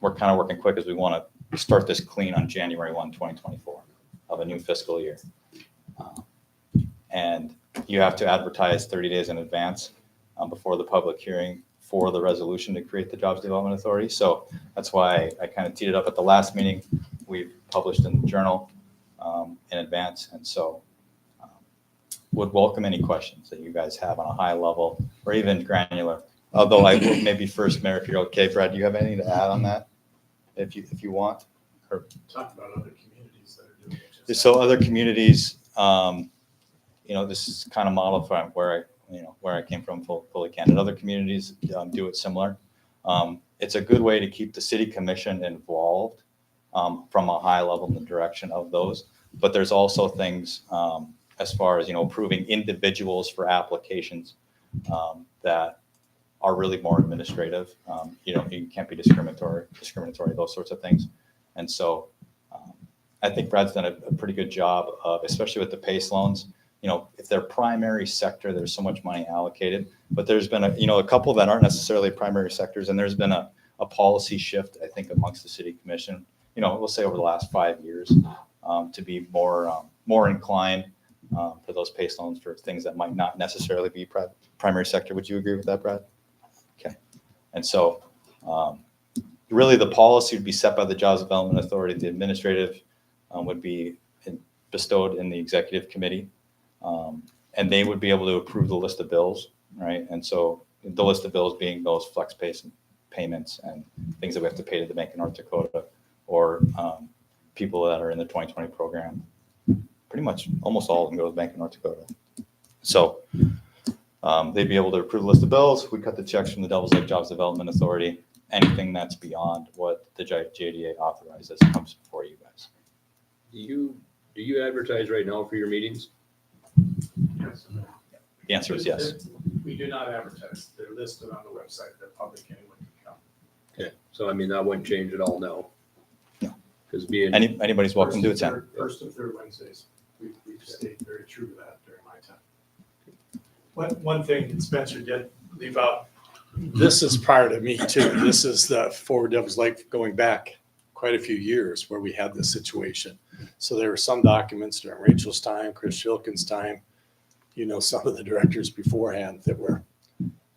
Speaker 3: we're kind of working quick is we want to start this clean on January 1, 2024 of a new fiscal year. And you have to advertise 30 days in advance before the public hearing for the resolution to create the Jobs Development Authority. So that's why I kind of teed it up at the last meeting. We've published in the journal in advance. And so would welcome any questions that you guys have on a high level or even granular. Although I will maybe first, Mayor, if you're okay, Brad, do you have anything to add on that? If you want? Or,
Speaker 1: Talk about other communities that are doing it.
Speaker 3: so other communities, this is kind of modeled from where I came from, fully candid. Other communities do it similar. It's a good way to keep the city commission involved from a high level in the direction of those. But there's also things as far as, approving individuals for applications that are really more administrative. You can't be discriminatory, those sorts of things. And so I think Brad's done a pretty good job of, especially with the PACE loans. If they're primary sector, there's so much money allocated, but there's been a couple that aren't necessarily primary sectors. And there's been a policy shift, I think, amongst the city commission, we'll say over the last 5 years to be more inclined for those PACE loans for things that might not necessarily be primary sector. Would you agree with that, Brad? Okay. And so really the policy would be set by the Jobs Development Authority. The administrative would be bestowed in the executive committee. And they would be able to approve the list of bills, right? And so the list of bills being those flex PACE payments and things that we have to pay to the Bank of North Dakota or people that are in the 2020 program. Pretty much almost all of them go to the Bank of North Dakota. So they'd be able to approve the list of bills. We cut the checks from the Devils Lake Jobs Development Authority. Anything that's beyond what the JDA authorizes comes before you guys.
Speaker 9: Do you advertise right now for your meetings?
Speaker 1: Yes.
Speaker 3: The answer is yes.
Speaker 1: We do not advertise. They're listed on the website that public anyone can come.
Speaker 9: Okay, so that wouldn't change at all now?
Speaker 3: No.
Speaker 9: Because being.
Speaker 3: Anybody's welcome to attend.
Speaker 1: First and third Wednesdays. We've stayed very true to that during my time. One thing that Spencer did leave out, this is prior to me too. This is the Forward Devils Lake going back quite a few years where we had this situation. So there were some documents during Rachel's time, Chris Shilkin's time, some of the directors beforehand that were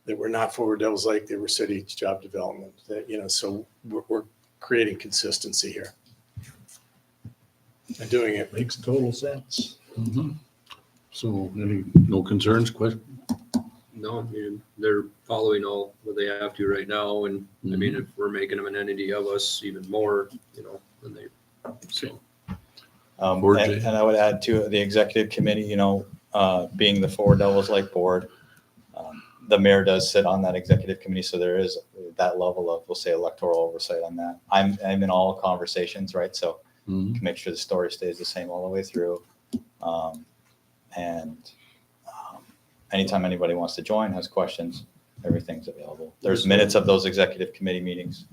Speaker 1: not Forward Devils Lake, they were city job development, so we're creating consistency here. And doing it makes total sense.
Speaker 2: Mm-hmm. So no concerns, question?
Speaker 9: No, they're following all what they have to right now. And if we're making them an entity of us even more, than they, so.
Speaker 3: And I would add to the executive committee, being the Forward Devils Lake board, the mayor does sit on that executive committee. So there is that level of, we'll say, electoral oversight on that. I'm in all conversations, right? So can make sure the story stays the same all the way through. Anytime anybody wants to join, has questions, everything's available. There's minutes of those executive committee meetings.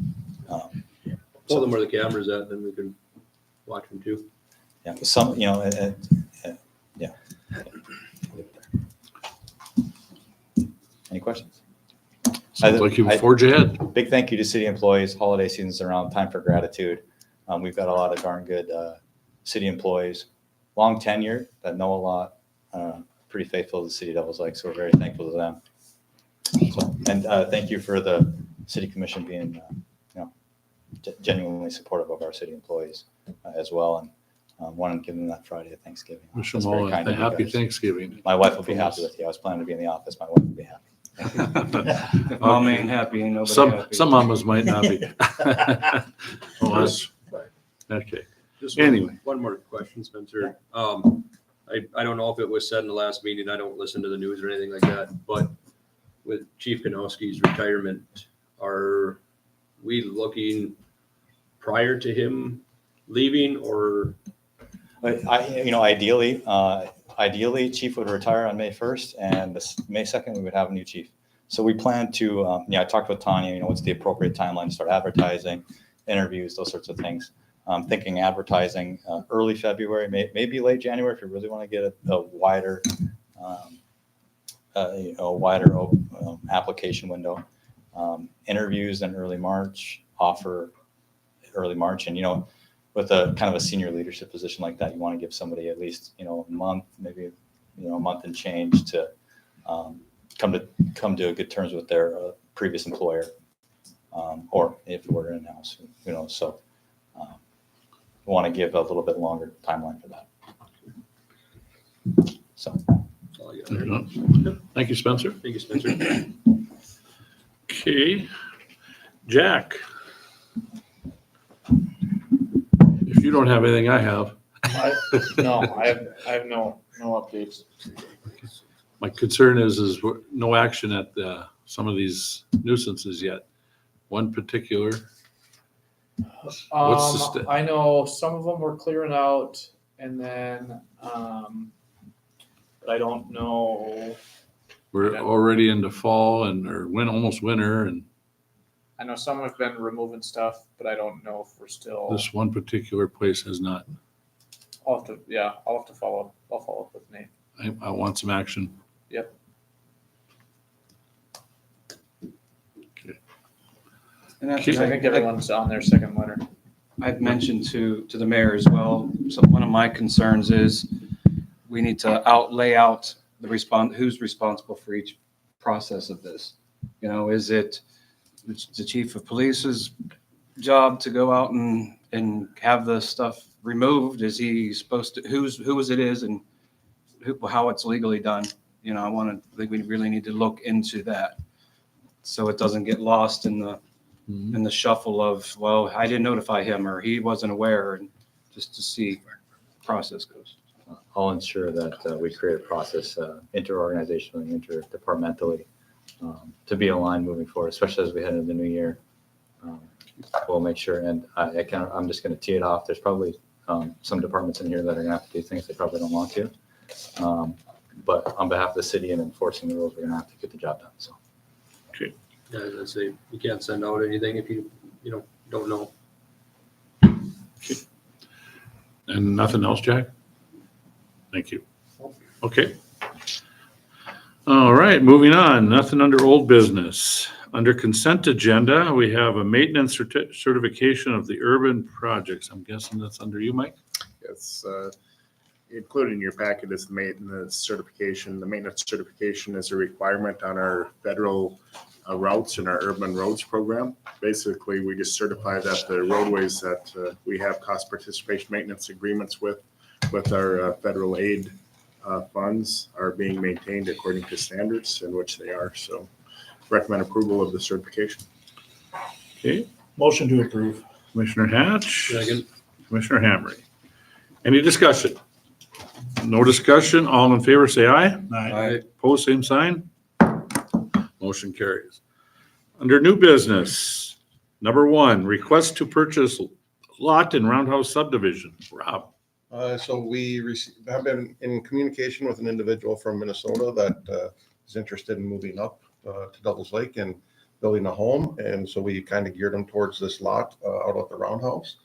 Speaker 9: Pull them where the camera's at, then we can watch them too.
Speaker 3: Yeah, some, yeah. Any questions?
Speaker 2: Sounds like you forge ahead.
Speaker 3: Big thank you to city employees. Holiday season's around, time for gratitude. We've got a lot of darn good city employees, long tenure that know a lot, pretty faithful to the City Devils Lake, so we're very thankful to them. So, and thank you for the city commission being, genuinely supportive of our city employees as well. And wanted to give them that Friday of Thanksgiving.
Speaker 2: Wish
Speaker 3: That's
Speaker 2: them
Speaker 3: very
Speaker 2: all
Speaker 3: kind
Speaker 2: a
Speaker 3: of you
Speaker 2: happy
Speaker 3: guys.
Speaker 2: Thanksgiving.
Speaker 3: My wife will be
Speaker 2: From
Speaker 3: happy
Speaker 2: us.
Speaker 3: with you. I was planning to be in the office. My wife will be happy.
Speaker 7: If mom ain't happy, ain't nobody
Speaker 2: Some
Speaker 7: happy.
Speaker 2: mamas might not be. Well, that's, okay.
Speaker 9: Just
Speaker 2: Anyway.
Speaker 9: one more question, Spencer. I don't know if it was said in the last meeting, I don't listen to the news or anything like that, but with Chief Kanowski's retirement, are we looking prior to him leaving or?
Speaker 3: But ideally, chief would retire on May 1st, and May 2nd, we would have a new chief. So we plan to, I talked with Tanya, what's the appropriate timeline to start advertising, interviews, those sorts of things. I'm thinking advertising early February, maybe late January, if you really want to get a wider, application window. Interviews in early March, offer early March, and with a kind of a senior leadership position like that, you want to give somebody at least a month, maybe a month and change to come to a good terms with their previous employer, or if we're in house, who knows. So we want to give a little bit longer timeline for that. So
Speaker 9: That's all I got there.
Speaker 2: Thank you, Spencer.
Speaker 9: Thank you, Spencer.
Speaker 2: Okay, Jack. If you don't have anything, I have.
Speaker 5: No, I have no updates.
Speaker 2: My concern is no action at some of these nuisances yet. One particular, What's the sta-
Speaker 5: I know some of them were clearing out and then, but I don't know.
Speaker 2: we're already into fall or almost winter, and
Speaker 5: I know some have been removing stuff, but I don't know if we're still,
Speaker 2: this one particular place has not.
Speaker 5: I'll have to follow up. I'll follow up with Nate.
Speaker 2: I want some action.
Speaker 5: Yep.
Speaker 7: And that's-
Speaker 2: Okay.
Speaker 5: I think everyone's on their second letter.
Speaker 7: I've mentioned to the mayor as well, so one of my concerns is we need to lay out who's responsible for each process of this. Is it the chief of police's job to go out and have the stuff removed? Is he supposed to, whose it is and how it's legally done? I think we really need to look into that so it doesn't get lost in the shuffle of, well, I didn't notify him or he wasn't aware, and just to see where the process goes.
Speaker 3: I'll ensure that we create a process interorganizationally, interdepartmentally to be aligned moving forward, especially as we head into the new year. We'll make sure, and I'm just going to tee it off. There's probably some departments in here that are going to have to do things they probably don't want to. But on behalf of the city and enforcing the rules, we're going to have to get the job done. So.
Speaker 9: Yeah, as I say, you can't send out anything if you don't know.
Speaker 2: And nothing else, Jack? Thank you. Okay. All right, moving on. Nothing under old business. Under consent agenda, we have a maintenance certification of the urban projects. I'm guessing that's under you, Mike?
Speaker 6: It's included in your packet is the maintenance certification. The maintenance certification is a requirement on our federal routes and our urban roads program. Basically, we just certify that the roadways that we have cost participation maintenance agreements with our federal aid funds are being maintained according to standards in which they are. So recommend approval of the certification.
Speaker 2: Okay,
Speaker 1: Motion to approve.
Speaker 2: Commissioner Hatch.
Speaker 9: Second.
Speaker 2: Commissioner Hamry. Any discussion? No discussion. All in favor, say aye.
Speaker 1: Aye.
Speaker 2: Pose same sign. Motion carries. Under new business, number 1, request to purchase lot in Roundhouse subdivision. Rob.
Speaker 11: So we have been in communication with an individual from Minnesota that is interested in moving up to Devils Lake and building a home. And so we kind of geared him towards this lot out at the Roundhouse.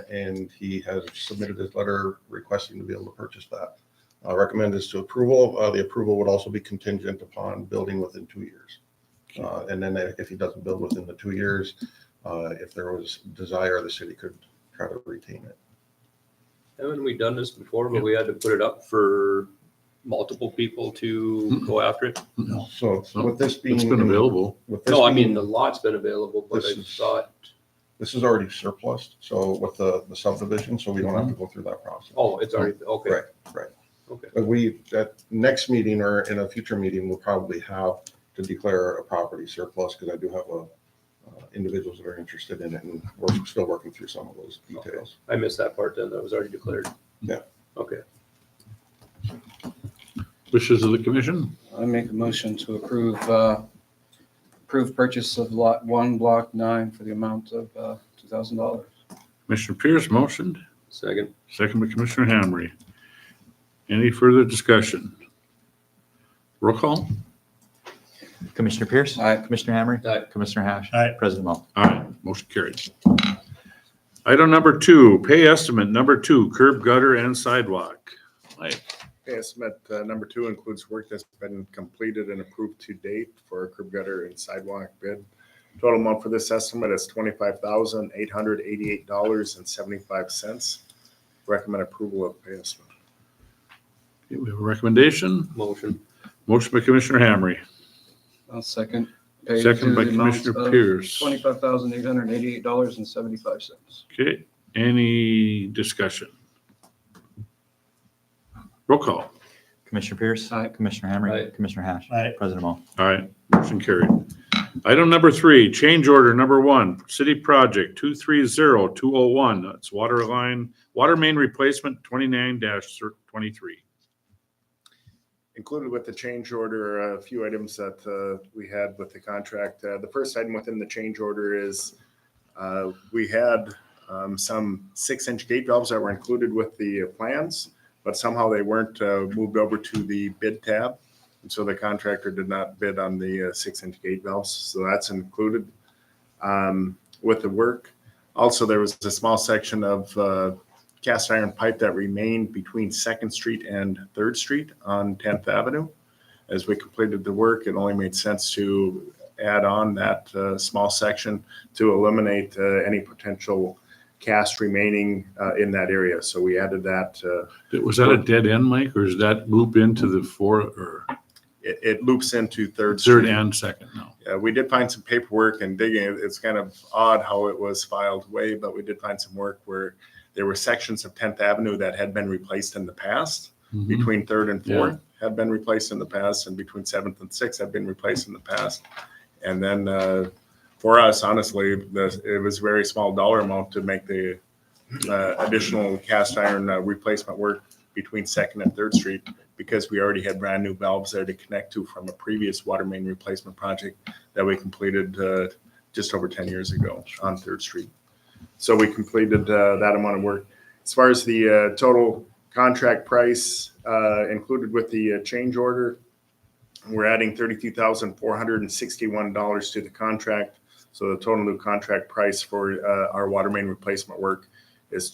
Speaker 11: And he has submitted his letter requesting to be able to purchase that. Recommend is to approval. The approval would also be contingent upon building within 2 years. And then if he doesn't build within the 2 years, if there was desire, the city could try to retain it.
Speaker 9: Haven't we done this before, but we had to put it up for multiple people to go after it?
Speaker 11: So with this being.
Speaker 2: It's been available.
Speaker 11: with this
Speaker 9: No, I
Speaker 11: being-
Speaker 9: mean, the lot's been available, but I
Speaker 11: This is-
Speaker 9: thought,
Speaker 11: This is already surplus, so with the subdivision, so we don't have to go through that process.
Speaker 9: Oh, it's already, okay.
Speaker 11: Right.
Speaker 9: Okay.
Speaker 11: But we, at next meeting or in a future meeting, we'll probably have to declare a property surplus, because I do have individuals that are interested in it, and we're still working through some of those details.
Speaker 9: I missed that part then. That was already declared.
Speaker 11: Yeah.
Speaker 9: Okay.
Speaker 2: Wishes of the commission?
Speaker 7: I make a motion to approve purchase of lot 1, block 9 for the amount of $2,000.
Speaker 2: Commissioner Pierce motioned,
Speaker 9: Second.
Speaker 2: second by Commissioner Hamry. Any further discussion? Roll call?
Speaker 3: Commissioner Pierce?
Speaker 7: Aye.
Speaker 3: Commissioner Hamry?
Speaker 9: Aye.
Speaker 3: Commissioner Hash?
Speaker 1: Aye.
Speaker 3: President Mo?
Speaker 2: Aye, motion carried. Item number 2, pay estimate number 2, curb, gutter, and sidewalk. Mike,
Speaker 6: Okay, estimate number 2 includes work that's been completed and approved to date for a curb gutter and sidewalk bid. Total amount for this estimate is $25,888.75. Recommend approval of pay estimate.
Speaker 2: okay, we have a recommendation.
Speaker 9: Motion.
Speaker 2: Motion by Commissioner Hamry,
Speaker 7: I'll second. Pay
Speaker 2: second by
Speaker 7: to the amount
Speaker 2: Commissioner
Speaker 7: of
Speaker 2: Pierce.
Speaker 7: $25,888.75.
Speaker 2: Okay, any discussion? Roll call.
Speaker 3: Commissioner Pierce?
Speaker 7: Aye.
Speaker 3: Commissioner Hamry?
Speaker 9: Aye.
Speaker 3: Commissioner Hash?
Speaker 1: Aye.
Speaker 3: President Mo?
Speaker 2: All right, motion carried. Item number 3, change order number 1, city project 230201. That's water main replacement 29-23.
Speaker 6: Included with the change order, a few items that we had with the contract. The first item within the change order is we had some 6-inch gate valves that were included with the plans, but somehow they weren't moved over to the bid tab. And so the contractor did not bid on the 6-inch gate valves. So that's included with the work. Also, there was a small section of cast iron pipe that remained between 2nd Street and 3rd Street on 10th Avenue. As we completed the work, it only made sense to add on that small section to eliminate any potential cast remaining in that area. So we added that.
Speaker 2: Was that a dead end, Mike, or does that loop into the
Speaker 6: It loops into 3rd
Speaker 2: third
Speaker 6: Street.
Speaker 2: and 2nd now?
Speaker 6: We did find some paperwork and digging. It's kind of odd how it was filed away, but we did find some work where there were sections of 10th Avenue that had been replaced in the past.
Speaker 2: Mhm.
Speaker 6: Between 3rd and
Speaker 2: Yeah.
Speaker 6: 4th had been replaced in the past, and between 7th and 6th had been replaced in the past. And then for us, honestly, it was a very small dollar amount to make the additional cast iron replacement work between 2nd and 3rd Street, because we already had brand new valves there to connect to from a previous water main replacement project that we completed just over 10 years ago on 3rd Street. So we completed that amount of work. As far as the total contract price included with the change order, we're adding $32,461 to the contract. So the total new contract price for our water main replacement work is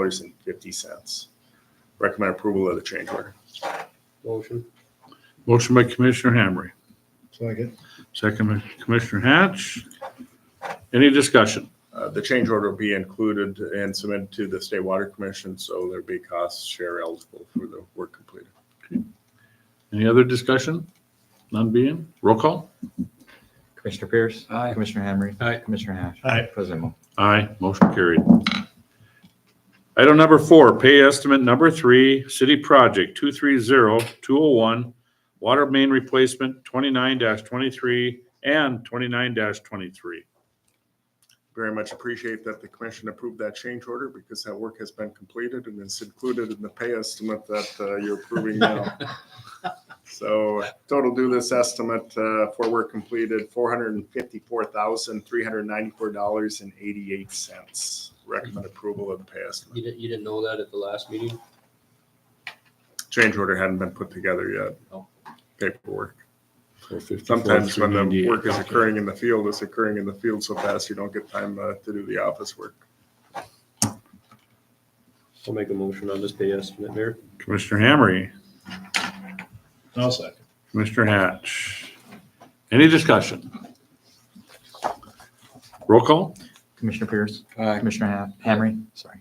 Speaker 6: $2,719,887.50. Recommend approval of the change order.
Speaker 9: Motion.
Speaker 2: Motion by Commissioner Hamry,
Speaker 1: Second.
Speaker 2: second by Commissioner Hatch. Any discussion?
Speaker 6: The change order will be included and submitted to the State Water Commission, so there'll be cost share eligible for the work completed.
Speaker 2: Any other discussion? None being? Roll call?
Speaker 3: Commissioner Pierce?
Speaker 7: Aye.
Speaker 3: Commissioner Hamry?
Speaker 9: Aye.
Speaker 3: Commissioner Hash?
Speaker 1: Aye.
Speaker 3: President Mo?
Speaker 2: Aye, motion carried. Item number 4, pay estimate number 3, city project 230201, water main replacement 29-23 and 29-23.
Speaker 6: Very much appreciate that the commission approved that change order, because that work has been completed and it's included in the pay estimate that you're approving now. So total due this estimate for work completed, $454,394.88. Recommend approval of the pay estimate.
Speaker 9: You didn't know that at the last meeting?
Speaker 6: Change order hadn't been put together yet.
Speaker 9: Oh.
Speaker 6: Paperwork.
Speaker 2: 454,
Speaker 6: Sometimes when the
Speaker 2: 398.
Speaker 6: work is occurring in the field, it's occurring in the field so fast you don't get time to do the office work.
Speaker 9: I'll make a motion on this pay estimate there.
Speaker 2: Commissioner Hamry,
Speaker 1: I'll second.
Speaker 2: Commissioner Hatch. Any discussion? Roll call?
Speaker 3: Commissioner Pierce?
Speaker 7: Aye.
Speaker 3: Commissioner Hamry? Sorry.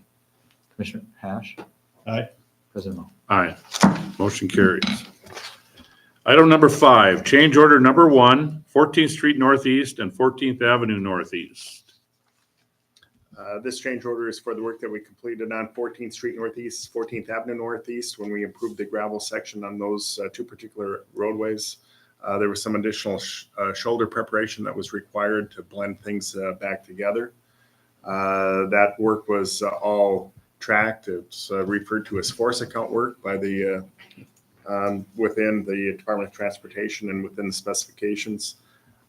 Speaker 3: Commissioner Hash?
Speaker 1: Aye.
Speaker 3: President Mo?
Speaker 2: Aye. Motion carries. Item number 5, change order number 1, 14th Street Northeast and 14th Avenue Northeast.
Speaker 6: This change order is for the work that we completed on 14th Street Northeast, 14th Avenue Northeast, when we improved the gravel section on those two particular roadways. There was some additional shoulder preparation that was required to blend things back together. That work was all tracked. It's referred to as force account work by the within the Department of Transportation and within the specifications.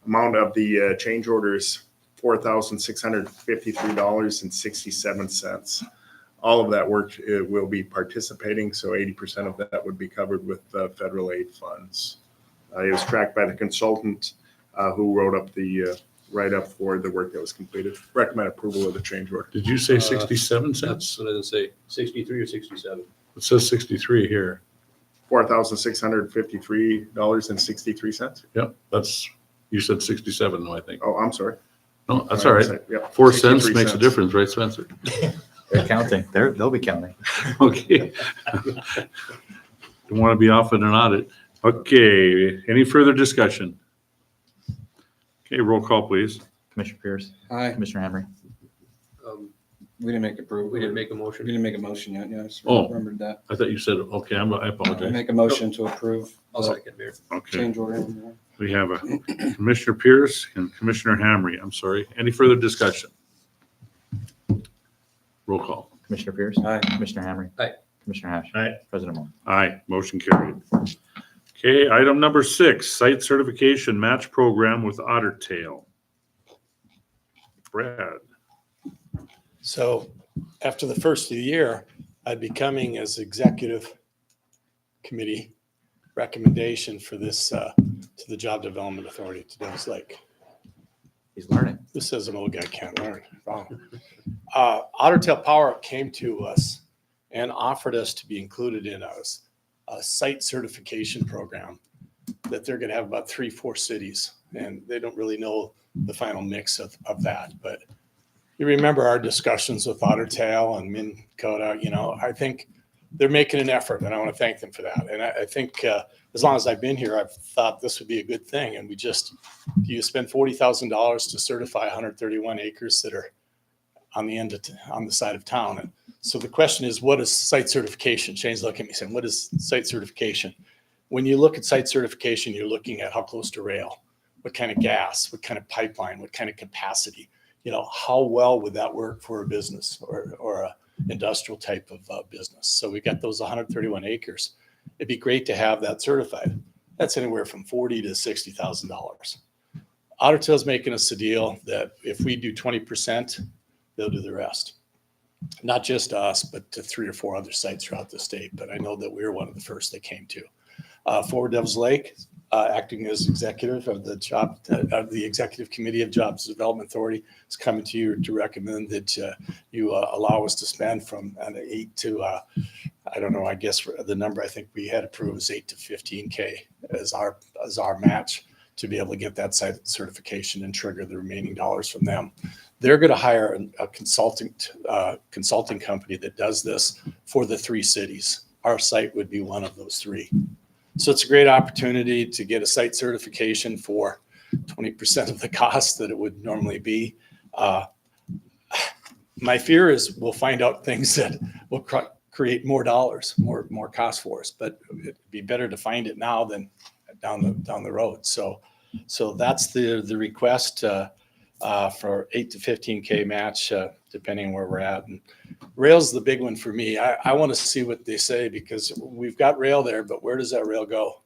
Speaker 6: Amount of the change order is $4,653.67. All of that work will be participating, so 80% of that would be covered with federal aid funds. It was tracked by the consultant who wrote up the write-up for the work that was completed. Recommend approval of the change order.
Speaker 2: Did you say 67 cents?
Speaker 9: That's what I was gonna say, 63 or 67.
Speaker 2: It says 63 here.
Speaker 6: $4,653.63.
Speaker 2: Yep, that's, you said 67 though, I think.
Speaker 6: Oh, I'm sorry.
Speaker 2: No, that's all right.
Speaker 6: Yep,
Speaker 2: 4 cents
Speaker 6: 63
Speaker 2: makes a
Speaker 6: cents.
Speaker 2: difference, right, Spencer?
Speaker 3: They're counting. They'll be counting.
Speaker 2: Okay. Don't want to be off in an audit. Okay, any further discussion? Okay, roll call, please.
Speaker 3: Commissioner Pierce,
Speaker 7: Aye.
Speaker 3: Commissioner Henry.
Speaker 7: We didn't make approve.
Speaker 9: We didn't make a
Speaker 7: We
Speaker 9: motion.
Speaker 7: didn't make a motion yet, yes.
Speaker 2: Oh.
Speaker 7: Remembered that.
Speaker 2: I thought you said, okay, I
Speaker 7: I
Speaker 2: apologize.
Speaker 7: make a motion to approve
Speaker 9: I'll
Speaker 7: the
Speaker 9: second, Mayor.
Speaker 2: Okay,
Speaker 7: change order.
Speaker 2: we have a Commissioner Pierce and Commissioner Hamry. I'm sorry. Any further discussion? Roll call.
Speaker 3: Commissioner Pierce.
Speaker 7: Aye.
Speaker 3: Commissioner Henry.
Speaker 9: Aye.
Speaker 3: Commissioner Hash.
Speaker 2: Aye.
Speaker 3: President Moore.
Speaker 2: Aye, motion carried. Okay, item number 6, site certification match program with Otter Tail. Brad.
Speaker 1: So after the first of the year, I'd be coming as executive committee recommendation for this to the Job Development Authority to Devils Lake.
Speaker 3: He's learning.
Speaker 1: This says an old guy can't learn. Wow. Otter Tail Power came to us and offered us to be included in a site certification program that they're going to have about 3-4 cities. And they don't really know the final mix of that. But you remember our discussions with Otter Tail and Minn Kota, I think they're making an effort and I want to thank them for that. And I think as long as I've been here, I've thought this would be a good thing. And you spend $40,000 to certify 131 acres that are on the side of town. And so the question is, what is site certification? Shane's looking at me saying, what is site certification? When you look at site certification, you're looking at how close to rail, what kind of gas, what kind of pipeline, what kind of capacity, how well would that work for a business or a industrial type of business. So we got those 131 acres. It'd be great to have that certified. That's anywhere from $40,000 to $60,000. Otter Tail's making us a deal that if we do 20%, they'll do the rest. Not just us, but to 3 or 4 other sites throughout the state. But I know that we were one of the first they came to. Forward Devils Lake, acting as executive of the Executive Committee of Jobs Development Authority, is coming to you to recommend that you allow us to spend from 8 to, I don't know, I guess the number I think we had approved is 8 to 15K as our match to be able to get that site certification and trigger the remaining dollars from them. They're going to hire a consulting company that does this for the 3 cities. Our site would be one of those 3. So it's a great opportunity to get a site certification for 20% of the cost that it would normally be. My fear is we'll find out things that will create more dollars, more cost for us, but it'd be better to find it now than down the road. So that's the request for 8 to 15K match, depending on where we're at. And rail's the big one for me. I want to see what they say because we've got rail there, but where does that rail go?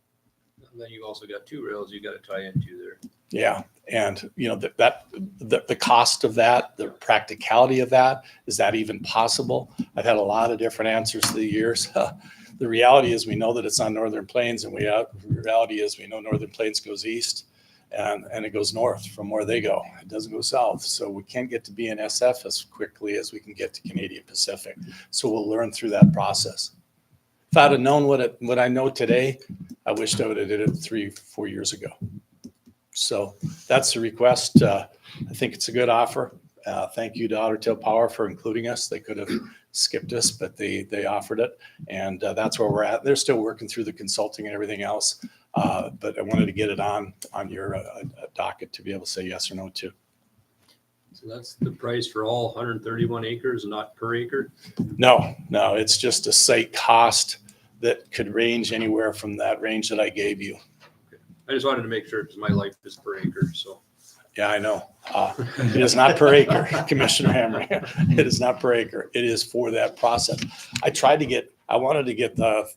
Speaker 9: And then you also got 2 rails you got to tie into there.
Speaker 1: Yeah, and the cost of that, the practicality of that, is that even possible? I've had a lot of different answers through the years. The reality is we know that it's on Northern Plains, and the reality is we know Northern Plains goes east. And it goes north from where they go. It doesn't go south. So we can't get to BNSF as quickly as we can get to Canadian Pacific. So we'll learn through that process. If I'd have known what I know today, I wished I would have did it 3-4 years ago. So that's the request. I think it's a good offer. Thank you to Otter Tail Power for including us. They could have skipped us, but they offered it. And that's where we're at. They're still working through the consulting and everything else. But I wanted to get it on your docket to be able to say yes or no to.
Speaker 9: So that's the price for all 131 acres, not per acre?
Speaker 1: No, it's just a site cost that could range anywhere from that range that I gave you.
Speaker 9: I just wanted to make sure because my life is per acre, so.
Speaker 1: Yeah, I know. It is not per acre, Commissioner Hammer. It is not per acre. It is for that process. I wanted to get the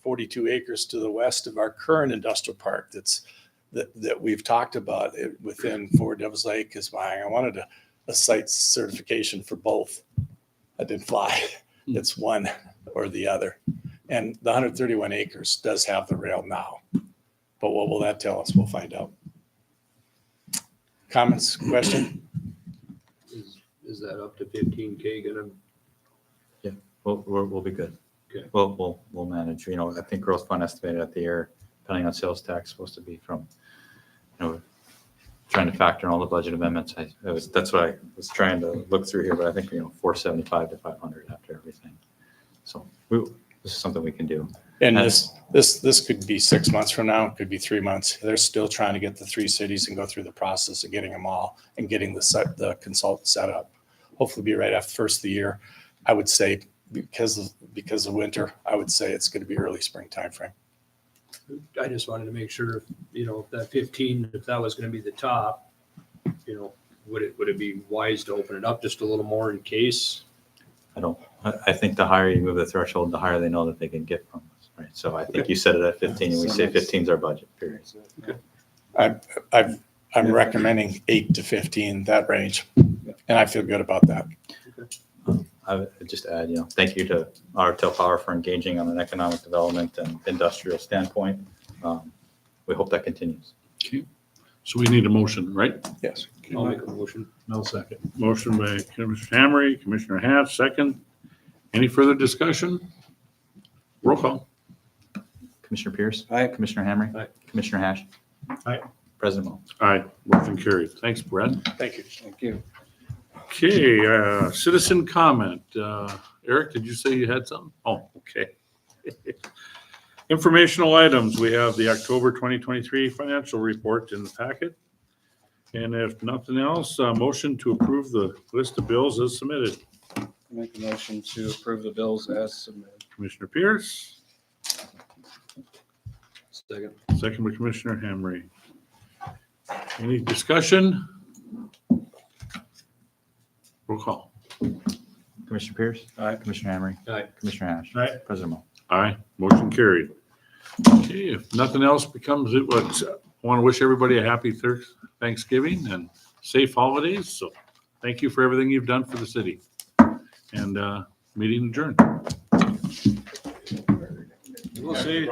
Speaker 1: 42 acres to the west of our current industrial park that we've talked about within Fort Devils Lake is buying. I wanted a site certification for both. That didn't fly. It's one or the other. And the 131 acres does have the rail now. But what will that tell us? We'll find out. Comments, question?
Speaker 9: Is that up to 15K gonna?
Speaker 3: We'll be good.
Speaker 9: Okay.
Speaker 3: We'll manage, I think growth fund estimated at the year, depending on sales tax, supposed to be from, trying to factor in all the budget amendments. That's what I was trying to look through here, but I think, 475 to 500 after everything. So this is something we can do.
Speaker 1: And this could be 6 months from now, it could be 3 months. They're still trying to get the 3 cities and go through the process of getting them all and getting the consultant set up. Hopefully be right after first of the year. I would say because of winter, I would say it's going to be early spring timeframe.
Speaker 9: I just wanted to make sure, if that 15, if that was gonna be the top, would it be wise to open it up just a little more in case?
Speaker 3: I think the higher you move the threshold, the higher they know that they can get from us, right? So I think you set it at 15 and we say 15 is our budget, period.
Speaker 1: I'm recommending 8 to 15, that range. And I feel good about that.
Speaker 3: I would just add, thank you to Ottawa Power for engaging on an economic development and industrial standpoint. We hope that continues.
Speaker 2: Okay. So we need a motion, right?
Speaker 1: Yes.
Speaker 9: I'll make a motion.
Speaker 2: No second. Motion by Commissioner Hamry, Commissioner Hatch, second. Any further discussion? Roll call.
Speaker 3: Commissioner Pierce?
Speaker 7: Aye.
Speaker 3: Commissioner Hamry?
Speaker 9: Aye.
Speaker 3: Commissioner Hash?
Speaker 1: Aye.
Speaker 3: President Mo?
Speaker 2: Aye, motion carried. Thanks, Brett.
Speaker 1: Thank you.
Speaker 7: Thank you.
Speaker 2: Okay, citizen comment. Eric, did you say you had something? Oh, okay. Informational items. We have the October 2023 financial report in the packet. And if nothing else, motion to approve the list of bills as submitted.
Speaker 7: Make a motion to approve the bills as submitted.
Speaker 2: Commissioner Pierce,
Speaker 9: Second.
Speaker 2: second by Commissioner Hamry. Any discussion? Roll call.
Speaker 3: Commissioner Pierce?
Speaker 7: Aye.
Speaker 3: Commissioner Hamry?
Speaker 9: Aye.
Speaker 3: Commissioner Hash?
Speaker 1: Aye.
Speaker 3: President Mo?
Speaker 2: Aye, motion carried. Okay, if nothing else becomes, I want to wish everybody a happy Thanksgiving and safe holidays. So thank you for everything you've done for the city. And meeting adjourned.
Speaker 9: We'll see.